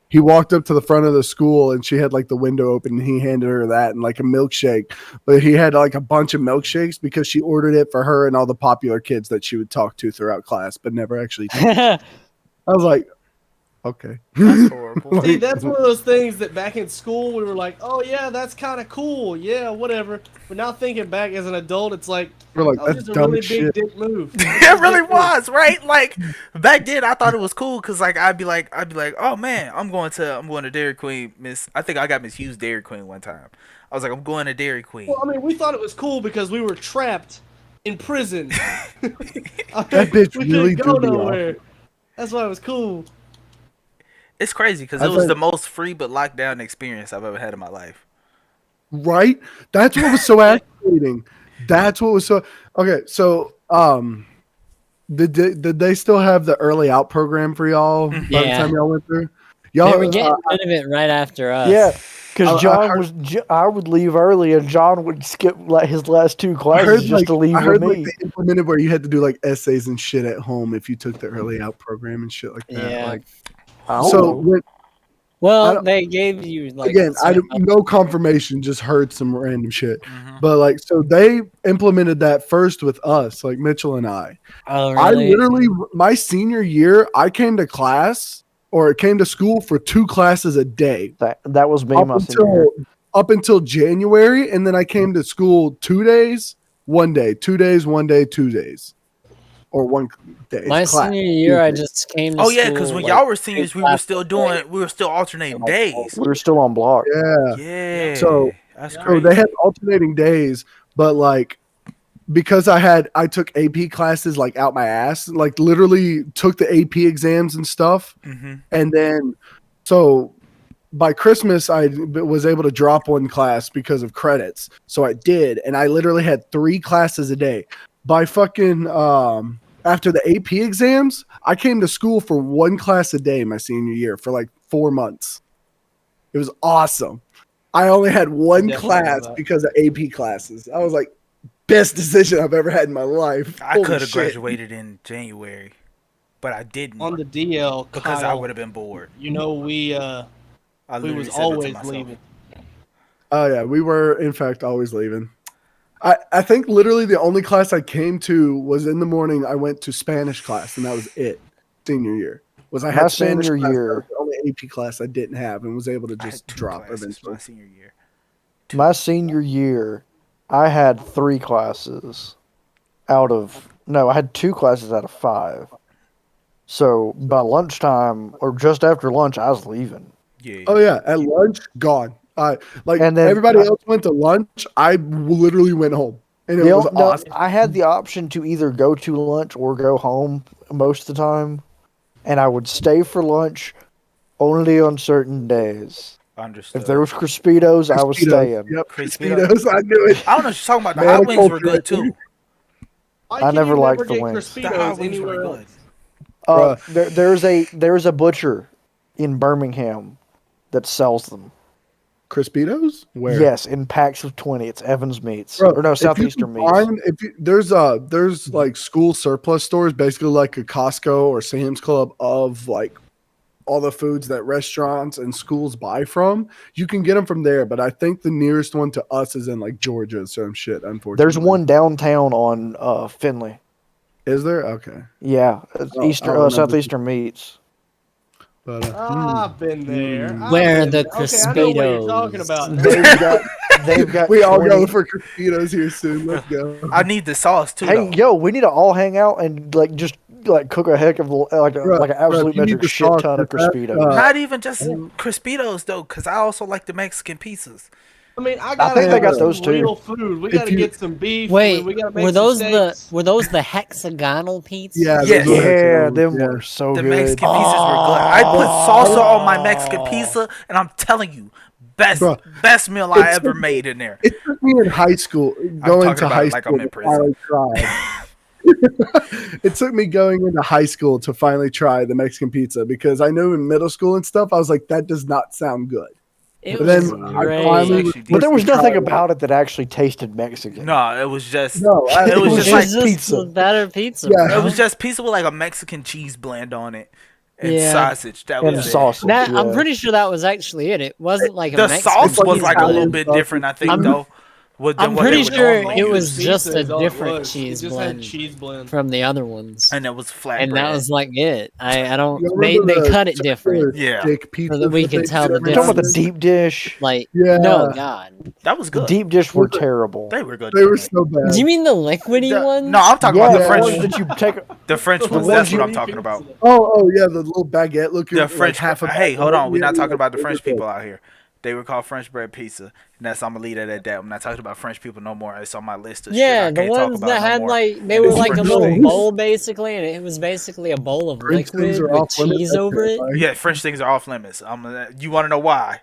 He walked up to the front of the school and she had like the window open and he handed her that and like a milkshake. But he had like a bunch of milkshakes because she ordered it for her and all the popular kids that she would talk to throughout class, but never actually. I was like, okay. That's horrible. See, that's one of those things that back in school we were like, oh yeah, that's kind of cool, yeah, whatever. But now thinking back as an adult, it's like, We're like, that was that's just a dumb really shit. big dick move. It really was, right? Like back then I thought it was cool because like I'd be like, oh man, I'm going to Dairy Queen, I think I got Miss Hughes Dairy Queen one time. I was like, I'm going to Dairy Queen. Well, I mean, we thought it was cool because we were trapped in prison. That bitch we really couldn't go do be nowhere. That's why it was cool. It's crazy because I it was think- the most free but locked down experience I've ever had in my life. Right? That's what was so aggravating. That's what was so okay. So, did they still have the early out program for y'all by the Yeah. time y'all went through? They Y'all, were getting rid of it right after us. Yeah, I because John heard- I would leave early, and John would skip like his last 2 I classes heard just like to leave I heard with like me. they implemented where you had to do like essays and shit at home if you took the early out program and shit like that. Yeah. Like, I don't so know. when, I Well, don't- they gave you like again, I certain- don't, no confirmation, just heard some random shit. Mm-hmm. But like, so they implemented that first with us, like Mitchell and I. Oh, I really? literally, my senior year, I came to class or came to school for 2 classes a day That was me up my senior year. until January, and then I came to school 2 days, 1 day, 2 days, 1 day, 2 days, or 1 day. My class. senior year, I Tuesday. just came to Oh yeah, school, because when like, y'all were seniors, we were class still day. alternating days. We were still on block. Yeah. Yeah. So- that's So So crazy. they had alternating days, but like because I took AP classes like out my ass, like literally took the AP exams and stuff, Mm-hmm. and then so by Christmas I was able to drop 1 class because of credits. So I did, and I literally had 3 classes a day. By fucking after the AP exams, I came to school for 1 class a day my senior year for like 4 months. It was awesome. I only had one Definitely class love that. because of AP classes. I was like, best decision I've ever had in my life. I Holy could have shit. graduated in January, but I didn't On the DL, because I Kyle, would have been bored. you know we I we literally was said that to always myself. leaving. Oh yeah, we were in fact always leaving. I think literally the only class I came to was in the morning. I went to Spanish class, and that was it. Senior year was I My had Spanish senior class. That year- was the only AP class I didn't have, and was able to I had just 2 drop classes eventually. my senior year. My senior year, I had 3 classes out of no, I had 2 classes out of 5. So by lunchtime or just after lunch, I was leaving. Yeah. Oh yeah, at lunch, gone. Like And then everybody else went to lunch. I literally went home, and it was No, awesome. I had the option to either go to lunch or go home most of the time, and I would stay for lunch only on certain days. Understood. If there was Crispitos, I was Crispitos. staying. Yep, Crispitos. Crispitos. I knew it. I don't know what you're talking about. The Man, hot wings were culture. good too. Why I can never you liked never the get wings. The hot Crispitos wings were anywhere good. else? There's a butcher in Birmingham that sells them. Crispitos? Where? Yes, in packs of 20. It's Evans Meats Bro, or no if you Southeastern can Meats. find- there's like school surplus stores, basically like a Costco or Sam's Club of like all the foods that restaurants and schools buy from. You can get them from there, but I think the nearest one to us is in like Georgia or some shit. Unfortunately, There's one downtown on Finley. Is there? Okay, Yeah, it's Oh, I remember. Southeastern Meats. but I've been there. I've Where been the there. Okay, I know what you're talking Crispitos? about. They've got we all 20 go for Crispitos here soon. Let's go. I need the sauce too. Hey, though. yo, we need to all hang out and like just like cook a heck of like Bruh, an absolute you need metric the shit sauce ton of with that, Crispitos. Not even just Crispitos though, because I also like the Mexican pizzas. I mean, I gotta think they have got some those too. real food. We If gotta you- get some beef. Wait, we gotta make were some those steaks. the hexagonal pizzas? Yeah, Yes. those are Yeah, excellent. them Yeah. were so The good. Mexican pizzas were good. I put salsa on my Mexican pizza, and I'm telling you, Bruh, best meal I it's ever so- made in there. It took me in high school, going talking to about high it like I'm school in to prison. finally try. It took me going into high school to finally try the Mexican pizza because I knew in middle school and stuff, I was like, that does not sound good. It But was then I great. finally Actually, But there was forced to nothing try it. about it that actually tasted Mexican. No, it was just No, it was just It like was just pizza. a better pizza. Yeah. bro. it was just pizza with like a Mexican cheese blend on it and Yeah. sausage. That And was it. sausage. That, I'm yeah. pretty sure that was actually it. It wasn't like a The Mexican sauce was cheese like a little blend. bit different, I think, I'm- though. Than I'm what they pretty would sure normally it use. was just Pizza a is all it different was. cheese It just had blend cheese blend. from the other ones, and it was flat. and that was like it. I don't. You They remember cut it the different, Yeah. stick pizza that we that can they tell do the every You talking about now the and then? deep dish? like Yeah. no God. that was The good. deep dish were terrible. They were good. They were to me. so bad. Do you mean the liquidy ones? No, I'm talking Yeah, about the the ones French. that you take. The French ones. ones That's you what I'm eat talking about. Oh yeah, the little baguette looking. The like French. half a Hey, hold baguette. on. We're not Yeah, talking yeah, about the they French were good. people out here. They were called French bread pizza, and that's I'm gonna leave it at that. I'm not talking about French people no more. It's on my list of shit I Yeah, the can't talk ones about that no had more. like they And were it's like a French little things. bowl basically, and it was basically a bowl of French things liquid are with off limits, cheese that's over it. terrifying. Yeah, French things are off limits. You want to know why?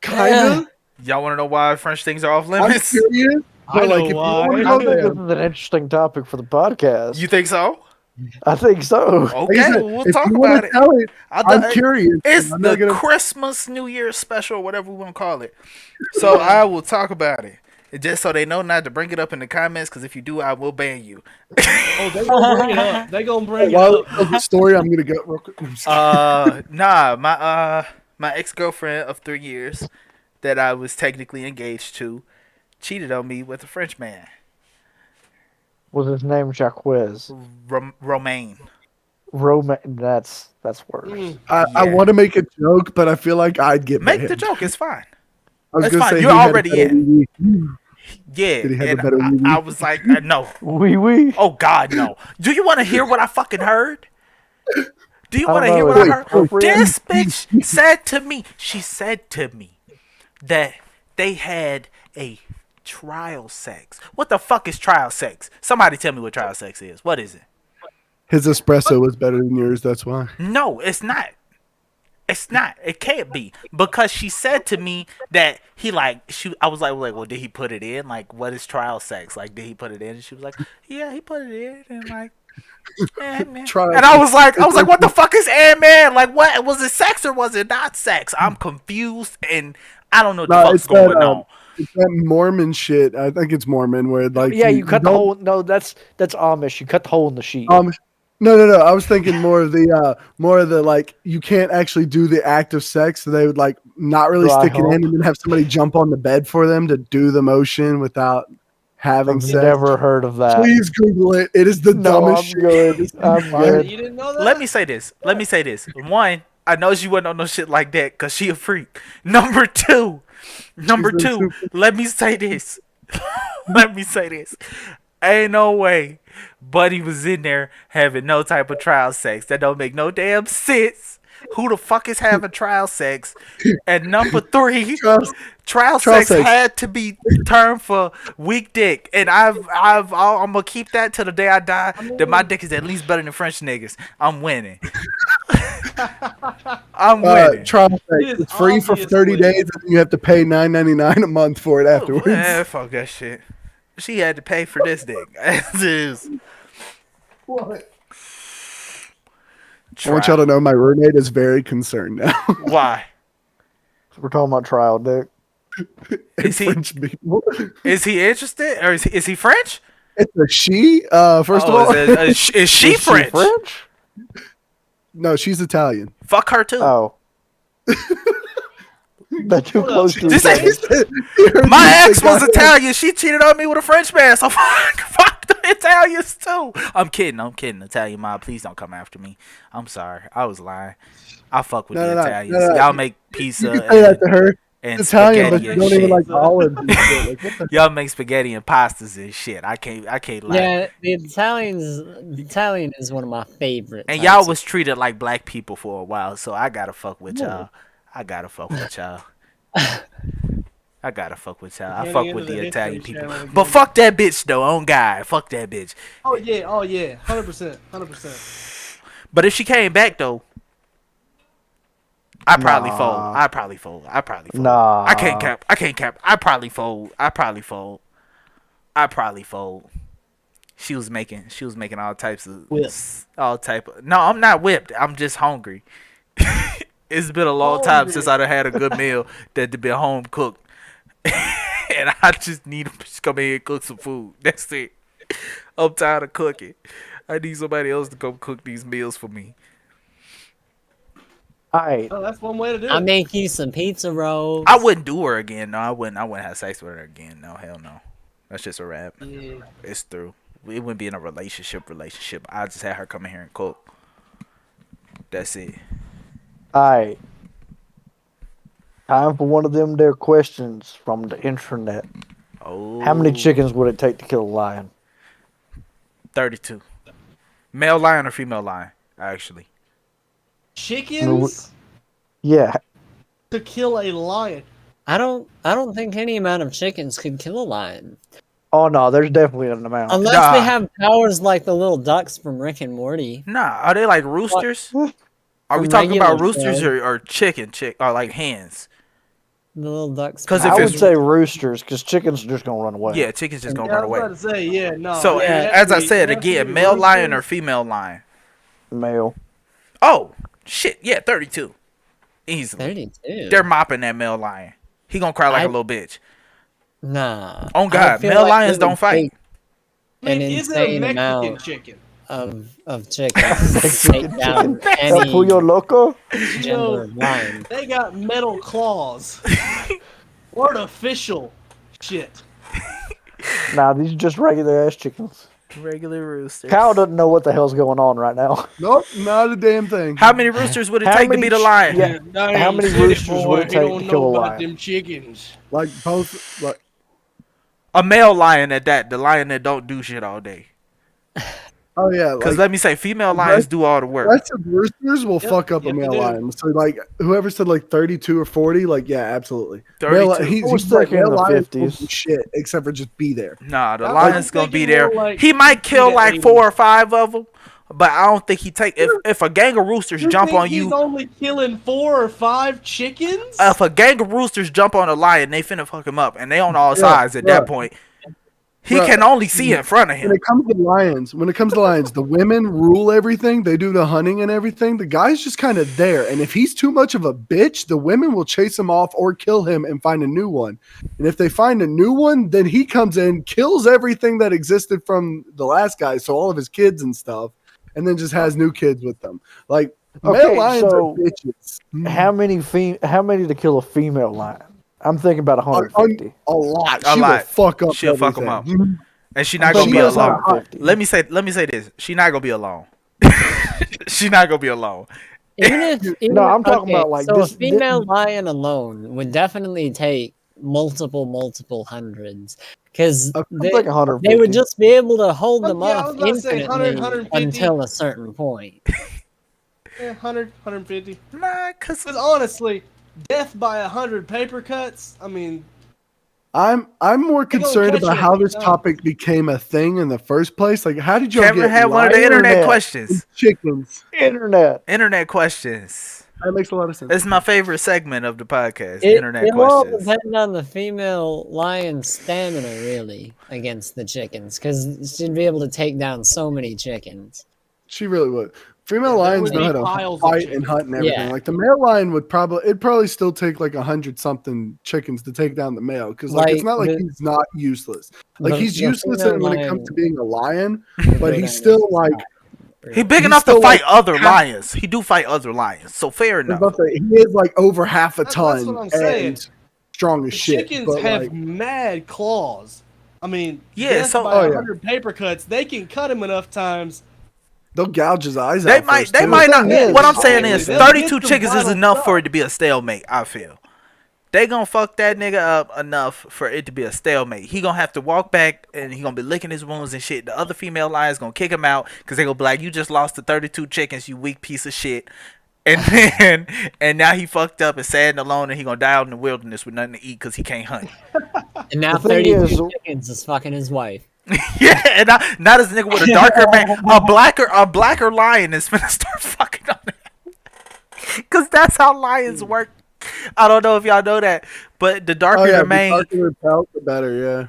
Kinda. Y'all want to know why French things are off I'm limits? curious. I But know like, if you why. want to I go think this there, is an interesting topic for the podcast. You think so? I think so. like I Okay, said, we'll if talk you wanna about it. tell it, I'll I'm do- curious. It's I'm the not gonna. Christmas New Year special, whatever we want to call it. So I will talk about it. Just so they know not to bring it up in the comments, because if you do, I will ban you. Oh, they gonna bring it up. They gonna bring it While up. it tells the story, I'm gonna go real quick. I'm just Nah, my ex-girlfriend of 3 years that I was technically engaged to cheated on me with a French man, Was his name Jacquez? Romaine. Roman. That's worse. Mm. I Yeah. want to make a joke, but I feel like I'd get Make banned. the joke. It's fine. I was It's gonna fine. say You're he had a already better in. week. Yeah, Did he have a and better I week? was like, no. Wee. Oh God, no. Do you want to hear what I fucking heard? Do you I want to don't hear know, what I is it heard? appropriate? This bitch said to me, she said to me that they had a trial sex. What the fuck is trial sex? Somebody tell me what trial sex is. What is it? His espresso was better than yours. That's why. No, it's not. It's not. It can't be because she said to me that he I was like, well, did he put it in? Like, what is trial sex? Like, did he put it in? And she was like, yeah, he put it in, and like, Ant-Man. Try- And I was like, what the fuck is Ant-Man? Like, what was it? Sex or was it not sex? I'm confused, and I don't know what the No, fuck's it's going that, on. It's that Mormon shit. I think it's Mormon where like yeah, you cut the don't- hole. No, that's Amish. You cut the hole in the sheet. No. I was thinking more of the like you can't actually do the act of sex. So they would like not really Dry stick it hump. in and then have somebody jump on the bed for them to do the motion without having I've sex. never heard of that. Please Google it. It is the No, dumbest I'm shit. good. I'm good. You didn't know that? Let me say this. One, I know she wasn't on no shit like that because she a freak. Number two, let me say this. Ain't no way Buddy was in there having no type of trial sex. That don't make no damn sense. Who the fuck is having trial sex? And number three, trial sex had to be termed for weak dick. And I'm gonna keep that till the day I die. That my dick is at least better than French niggas. I'm winning. I'm winning. Trial sex. It is It's free for 30 obviously- days and then you have to pay $9.99 a month for it afterwards. Man, fuck that shit. She had to pay for this dick. As is. I want y'all to know my roommate is very concerned now. Why? We're talking about trial, Dick. Is he French people. is he interested or is he French? It's a she. First of Oh, all, is she Is she French? no, she's Italian. Fuck her too. Oh. They're too close to This each ain't- other. My ex was Italian. She cheated on me with a French man, so fuck the Italians too. I'm kidding. Italian mob, please don't come after me. I'm sorry. I was lying. I fuck with the Italians. no. Y'all make pizza You can say that to her. and It's Italian, but spaghetti you and don't shit. even like olives. And shit. Like, what the Y'all make spaghetti and pastas and shit. I can't lie. Yeah, the Italian is one of my favorite. And types y'all of- was treated like black people for a while, so I gotta fuck with y'all. I gotta fuck with y'all. I fuck with Getting with into the the Italian History people. Channel again. But fuck that bitch though, on God. Fuck that bitch. Oh yeah, 100%. But if she came back though, I probably Nah. fold. I probably fold. Nah. I can't cap. I probably fold. She was making all types of No, I'm not whipped. I'm just hungry. It's been a long time since I done had a good meal that been home cooked. And I just need to come in here and cook some food. That's it. I'm tired of cooking. I need somebody else to come cook these meals for me. Alright. Oh, that's one way to do it. I'll make you some pizza rolls. I wouldn't do her again. No, I wouldn't have sex with her again. No, hell no. That's just a wrap. Yeah. It's through. We wouldn't be in a relationship. I just had her come in here and cook. That's it. Alright. Time for one of them there questions from the internet. Oh. How many chickens would it take to kill a lion? 32. Male lion or female lion? Actually. Chickens Yeah. to kill a lion. I don't think any amount of chickens could kill a lion. Oh no, there's definitely an amount. Unless Nah. they have powers like the little ducks from Rick and Morty. Nah, are they like roosters? Are we From talking about regular roosters bread. or chicken or like hens? The little ducks. 'Cause from if I it's- would say roosters, because chickens are just gonna run away. Yeah, chicken's just gonna Yeah, I run was away. about to say, yeah, no. So yeah, as I actually- said actually, again, male lion or roosters- female lion? Male. Oh shit! Yeah, 32. Easily. 32. They're mopping that male lion. He gonna cry like I- a little bitch. Nah. On I God, feel male like lions it don't would fight. take I mean, an is it a insane Mexican amount chicken? of chickens to take down El any Pollo Loco? gender of lion. They got metal claws. Artificial shit. Nah, these are just regular ass chickens. Regular roosters. Kyle doesn't know what the hell's going on right now. Nope, not a damn thing. How many roosters would it How take to many beat a ch- lion? yeah. I How ain't many said it, roosters boy. would it He take don't to kill know a about lion? them chickens. Like both, like A male lion at that. The lion that don't do shit all day. oh yeah, Because like let me say, female lions do all the work. aggressive roosters will Yep, fuck up yep, a they male do. lion. So like whoever said like 32 or 40, like yeah, absolutely. 32. He's, I was he's right, thinking in male the lions will 50s. do shit except for just be there. Nah, the I was lion's gonna be thinking there. more like He might kill the like 80s. 4 or 5 of them, but I don't think he take. If a gang of roosters jump think on he's you, only killing 4 or 5 chickens? if a gang of roosters jump on a lion, they finna fuck him up, and they on all sides at that point. He Bruh, can only see in front of when him. it comes to lions, the women rule everything. They do the hunting and everything. The guy's just kind of there. And if he's too much of a bitch, the women will chase him off or kill him and find a new one. And if they find a new one, then he comes in, kills everything that existed from the last guy, so all of his kids and stuff, and then just has new kids with them. Like Okay, male lions so are bitches. How many to kill a female lion? I'm thinking about 150. A lot. A She lot. will fuck up. She'll fuck 'em everything. up. And she not I'm gonna thinking be does about alone. have- 150. Let me say this. She not gonna be alone. She not gonna be alone. Even No, I'm if- talking about, like, so this- a female lion alone would definitely take multiple hundreds because I'm I'm thinking 150. they would just be able to hold them Yeah, I off was about to say 100, infinitely 150. until a certain point. Yeah, 100, 150. Nah, cause Because honestly, death by 100 paper cuts. I mean, I'm more They gonna concerned catch about you how every this time. topic became a thing in the first place. Like, how did y'all Kevin get had one of the lions internet Internet. questions. and chickens? Internet. Internet questions. That makes a lot of sense. This is my favorite segment of the podcast. It Internet will all questions. depend on the female lion's stamina, really, against the chickens, because she'd be able to take down so many chickens. She really would. Female Yeah, there lions would know be how to piles of fight and chickens. hunt and everything. Yeah. Like the male lion would probably still take like 100 something chickens to take down the male because like it's Like, not like the- he's not useless. Like The- he's the useless female when it comes lion to being a lion, would but go he's down still as like top, He big He's enough to still, fight like, other half- lions. He do fight other lions, so fair I was enough. about to say, he is like over half a That's ton what I'm saying. and strong as the shit. chickens but, have like, mad claws. I mean, Yeah, death so- by Oh, yeah. 100 paper cuts, they can cut him enough times. they'll gouge his eyes They out. might. first, They too. might not. thing is- What I'm saying is, They'll 32 get some chickens is vital enough for stuff. it to be a stalemate. I feel. They gonna fuck that nigga up enough for it to be a stalemate. He gonna have to walk back and he gonna be licking his wounds and shit. The other female lions gonna kick him out because they gonna be like, "You just lost to 32 chickens, you weak piece of shit." And now he fucked up and sad and alone, and he gonna die out in the wilderness with nothing to eat because he can't hunt. And now The thing 32 is- chickens is fucking his wife. Yeah, and now this nigga with a darker man, a blacker lion is finna start fucking on him. Cause that's how lions work. I don't know if y'all know that, but the darker Oh, yeah, the mane, the darker the pelt, the better. Yeah.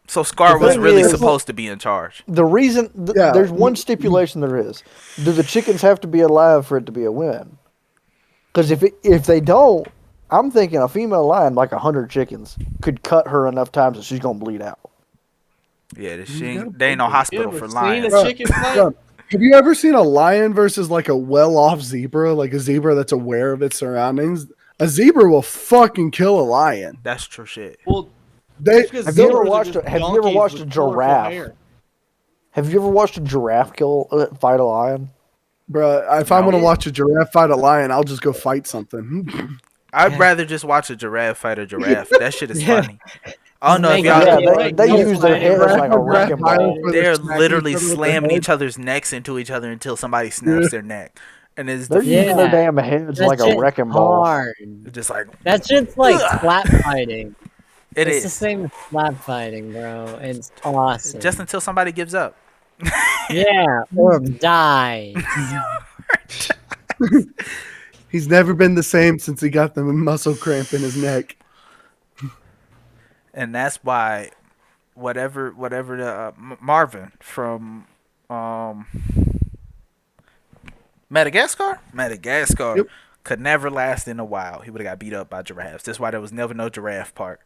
so Scar The was thing really is- supposed to be in charge. The reason Yeah. there's one stipulation there is: do the chickens have to be alive for it to be a win? Because if they don't, I'm thinking a female lion, like 100 chickens, could cut her enough times that she's gonna bleed out. Yeah, this You shit gotta they ain't no think. You hospital ever for seen lions. a chicken fight? Bruh, have you ever seen a lion versus like a well-off zebra, like a zebra that's aware of its surroundings? A zebra will fucking kill a lion. That's true shit. Well, They because Have you ever zebras are watched just a- have you ever donkeys watched with a colorful giraffe? hair. Have you ever watched a giraffe fight a lion? Bruh, if I No. want to watch a giraffe fight a lion, I'll just go fight something. I'd rather just watch a giraffe fight a giraffe. That shit is Yeah. funny. I don't know if Yeah, y'all. Yeah, Yeah, they like, use their like, heads giraffe like a wrecking ball. They're literally slamming each other's necks into each other until somebody snaps their neck, and it's They're the, using their Yeah. damn heads That like a shit's wrecking ball. hard. just like That shit's like Ugh. slap fighting. it It's the is. same as slap fighting, bro. It's awesome. Just until somebody gives up. yeah, or die. He's never been the same since he got the muscle cramp in his neck. And that's why whatever the Marvin from Madagascar Yep. could never last in a wild. He would have got beat up by giraffes. That's why there was never no giraffe part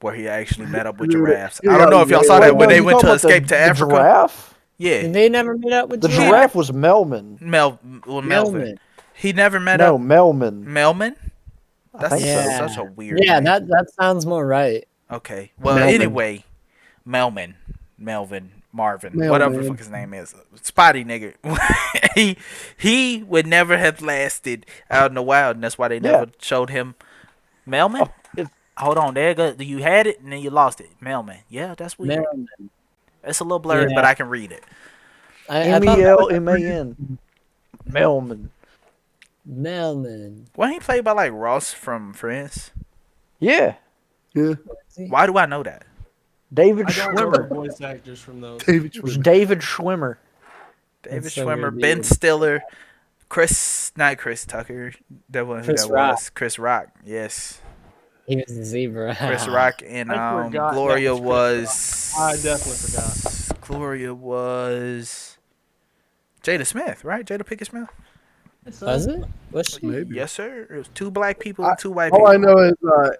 where he actually met up with Dude, giraffes. yeah, I don't know if y'all saw yeah, that when yeah, they You went talking to about the- escape to the Africa. Giraffe? Yeah, Did they never meet up with The giraffe? giraffe was Melman. Melvin. Melman. He never met No, up. Melman. Melman. I That's think Yeah. so. such a weird. Yeah, name. that sounds more right. Okay. Well, Melvin. anyway, Melvin, Marvin, Melvin. whatever the fuck his name is, Spotty nigga. he would never have lasted out in the wild, and that's why they never showed him. Melman. Oh, it- Hold on, there you go. You had it and then you lost it. Melman. Yeah, that's weird. Melman. It's a little blurred, Yeah. but I can read it. I thought that was Melman. Melman. Melman. Wasn't he played by like Ross from Friends? Yeah. Yeah, Why do I know that? David I don't know the Schwimmer. voice actors from those. David It was Schwimmer. David Schwimmer. David That's so Schwimmer, weird, Ben dude. Stiller, not Chris Tucker. That wasn't who Chris that Rock. was. Chris Rock. Yes. He was the zebra. Chris Rock and I forgot that Gloria was Chris Rock. I definitely was. Gloria was Jada Smith, right? Jada Pinkett Smith. Was it? Was she? Maybe. Yes, sir. It was 2 black people and 2 white All people. I know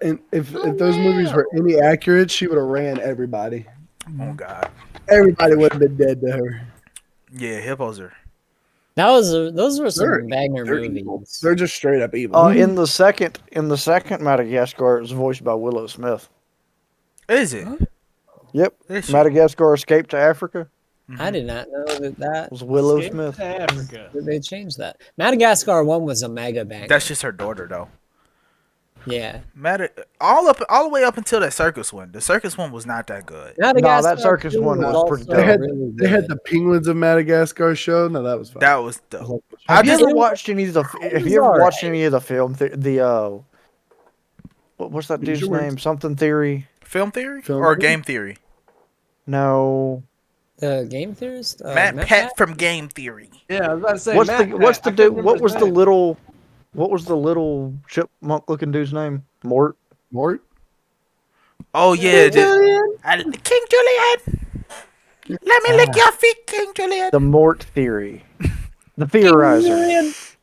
is, if those movies were any accurate, she would have ran everybody. Oh God. Everybody would have been dead to her. Yeah, hippos are. Those were some They're- banger They're movies. evil. They're just straight up evil. In the second Madagascar, it was voiced by Willow Smith. Is it? Yep. Is she? Madagascar Escape to Africa I did not know that was Willow Escape Smith. to Africa. they changed that. Madagascar 1 was a mega banger. That's just her daughter, though. Yeah. All the way up until that circus one. The circus one was not that good. Madagascar circus 2 one was also pretty They had, really they had good. the Penguins of Madagascar show. No, that was fun. That was dope. I Have you just ever watched any of the? Have you ever alright. watched any of the film? What's that dude's Feature name? works. Something Theory. film theory Film or theory? game theory. No. The game theorist? Matt Pat from Game Theory. Yeah, I was about to say. What's Matt the what's Pat. the I couldn't dude? remember What his was the name. little? What was the little chipmunk looking dude's name? Mort. Mort? Oh yeah, King Julian. Let me lick your feet, King Julian. The Mort Theory. The Theorizer.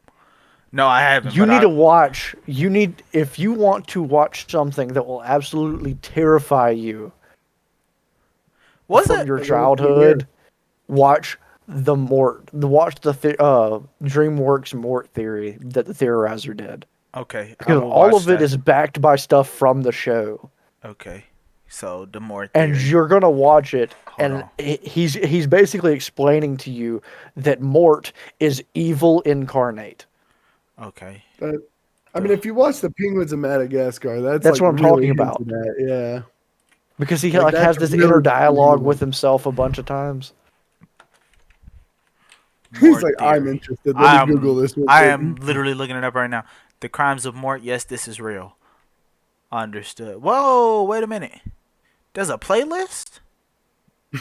No, I haven't. You but need I- to watch. You need if you want to watch something that will absolutely terrify you Was from it? your childhood. Watch the DreamWorks Mort Theory that the Theorizer did. Okay. Because all of it is backed by stuff from the show, Okay. So the more and theory. you're gonna watch it, Hold and on. he's basically explaining to you that Mort is evil incarnate. Okay. I mean, if you watch the Penguins of Madagascar, that's That's like what I'm really talking into about. That. Yeah. Because he Like, has that's this really inner dialogue cool. with himself a bunch of times. He's Mort like, I'm theory. interested. Let me Google this. real I quick." am literally looking it up right now. The Crimes of Mort. Yes, this is real. Understood. Whoa, wait a minute. There's a playlist?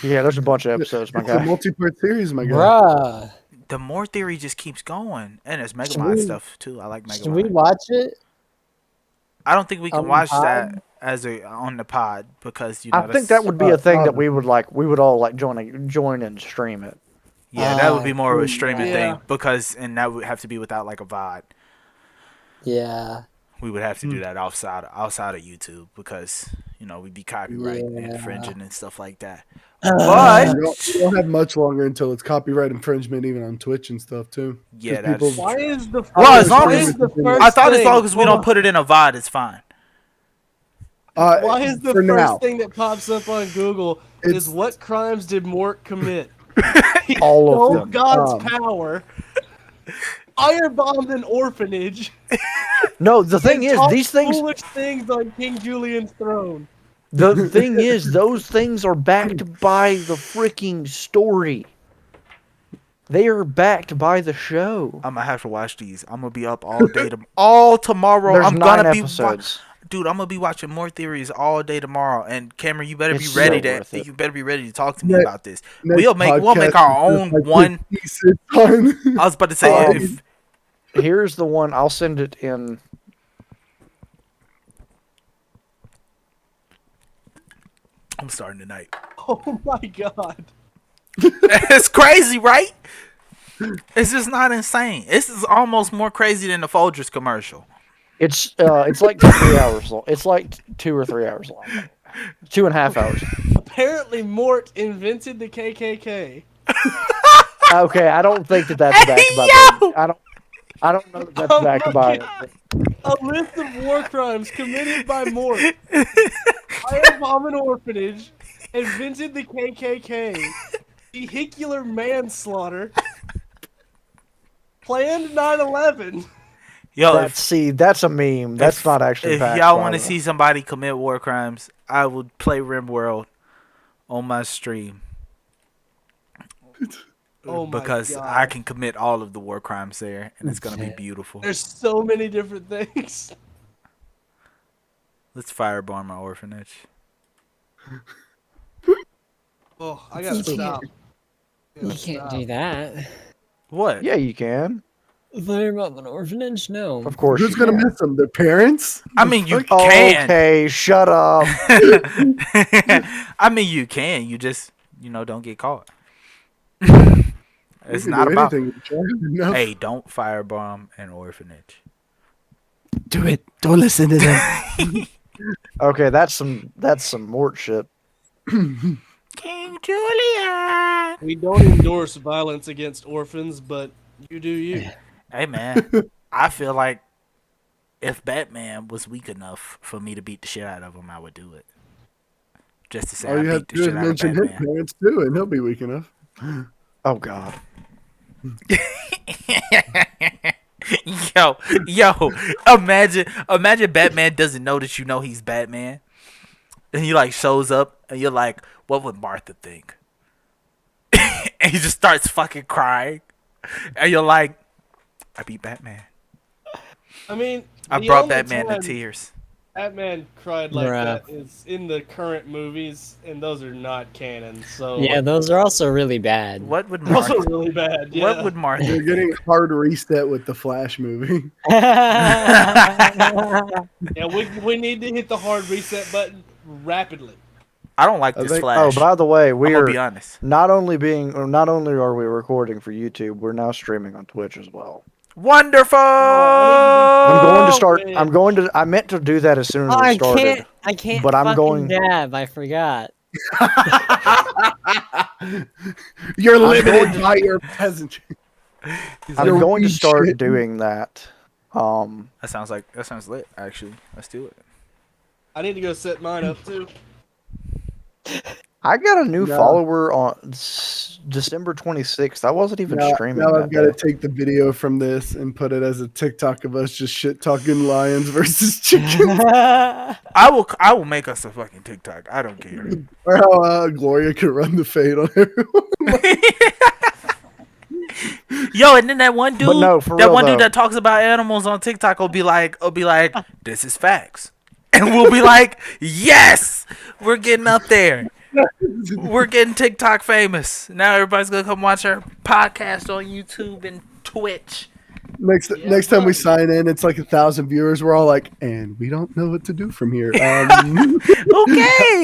Yeah, there's a bunch of episodes, my It's a guy. multi-part series, my guy. Bruh. The More theory just keeps going. And there's Should Megamind we- stuff too. I like Should we Megamind. watch it? I don't think we on can the watch pod? that as on the pod because you know I think that would be a thing that we would all join and stream it. yeah, that would be Ah, more of a streaming yeah. thing because and that would have to be without like a VOD. Yeah. We would have to do that outside of YouTube because you know we'd be copyright Yeah. infringing and stuff like that. We But don't have much longer until it's copyright infringement, even on Twitch and stuff too. yeah, 'Cause that's people- Why is the first, Well, as long why as- is the first I thought as thing- long as we hold don't on. put it in a VOD, it's fine. Why is the for first now. thing that pops up on Google It's- is what crimes did Mort commit? All of Stole them. God's power. Firebombed an orphanage. No, the thing and is, talked these things. foolish things on King Julian's throne. The thing is, those things are backed by the freaking story. They are backed by the show. I'm gonna have to watch these. I'm gonna be up all day all tomorrow. There's I'm 9 gonna be episodes. dude. I'm gonna be watching more theories all day tomorrow. And Cameron, you better It's be ready so worth it. you better be ready to talk to me Next- about this. Next We'll make podcast our is own like one. 50 cents on- I was about to say Um, if Here's the one. I'll send it in. I'm starting tonight. Oh my god. It's crazy, right? It's just not insane. This is almost more crazy than the Folgers commercial. It's like 3 hours long. It's like 2 or 3 hours long. 2.5 hours. Apparently Mort invented the KKK. Okay, I don't think that's backed by. I don't know that that's Oh backed my by. God. A list of war crimes committed by Mort. Firebomb an orphanage. Invented the KKK. Vehicular manslaughter. Planned 9/11. Yo, That's a meme. That's not actually. if backed y'all by want to the- see somebody commit war crimes, I would play RimWorld on my stream. Oh my because God. I can commit all of the war crimes there, and it's gonna be beautiful. There's so many different things. Let's firebomb my orphanage. Oh, I gotta You stop. You can't do that. What? Yeah, you can. Firebomb an orphanage? No. Of course. Who's you gonna can. miss them? Their parents? I mean, you can. Okay, shut up. I mean, you can. You just, don't get caught. It's You can not do about. anything. No. Hey, don't firebomb an orphanage. Do it. Don't listen to them. Okay, that's some mort shit. King Julian. We don't endorse violence against orphans, but you do you. Hey, man. I feel like if Batman was weak enough for me to beat the shit out of him, I would do it. Just to say All I you have beat to the do is shit out of mention his Batman. parents too, and he'll be weak enough. Oh god. Yo, imagine Batman doesn't know that you know he's Batman. And he like shows up and you're like, what would Martha think? And he just starts fucking crying. And you're like, I beat Batman. I mean, I the brought only Batman to time tears. Batman cried like Bruh. that is in the current movies, and those are not canon. So Yeah, those are also really bad. What would also Martha really bad. Yeah. What would Martha They're think? getting hard reset with the Flash movie. Yeah, we need to hit the hard reset button rapidly. I don't like I this think- Flash. Oh, by the way, I'm we gonna are be honest. not only are we recording for YouTube, we're now streaming on Twitch as well. Wonderful. I meant to do that as soon as we I started. can't but I'm fucking going- dab, I forgot. You're I'm limited going by your peasantry. I'm You're going to weak start shit. doing that. That sounds lit. Actually, let's do it. I need to go set mine up too. I got a new No. follower on December 26th. I wasn't even streaming Now that I've got to day. take the video from this and put it as a TikTok of us just shit talking lions versus chickens, I will make us a fucking TikTok. I don't care. or how Gloria could run the fade on everyone. Yo, and then that one dude, But no, for that real, one dude though. that talks about animals on TikTok will be like, this is facts, and we'll be like, yes, we're getting up there. We're getting TikTok famous. Now everybody's gonna come watch our podcast on YouTube and Twitch. Next time we sign in, it's like 1,000 viewers. We're all like, and we don't know what to do from here. Okay.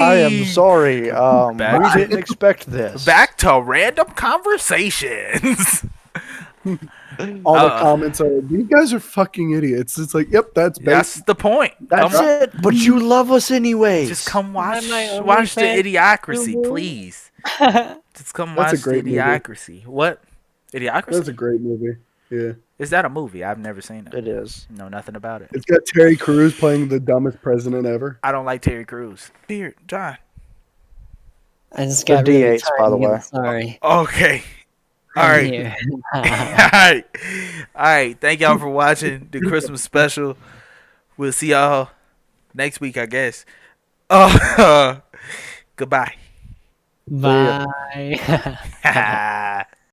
I am sorry. Back We to- didn't expect this. Back to random conversations. All the comments are, these guys are fucking idiots. It's like, yep, that's That's the point. That's Come- it. But you love us anyways. Just come watch my watch the OnlyFans Idiocracy, Google? please. Just come That's watch a the great movie. Idiocracy. What? Idiocracy? That's a great movie. Yeah, Is that a movie? I've never seen it. It is. Know nothing about it. it's got Terry Crews playing the dumbest president ever. I don't like Terry Crews. Beard, John. I just The got really D8s, by the tiny, I'm way. Sorry. Okay. All I'm right. here. All right. All right. Thank y'all for watching the Christmas special. We'll see y'all next week, I guess. Goodbye. Bye.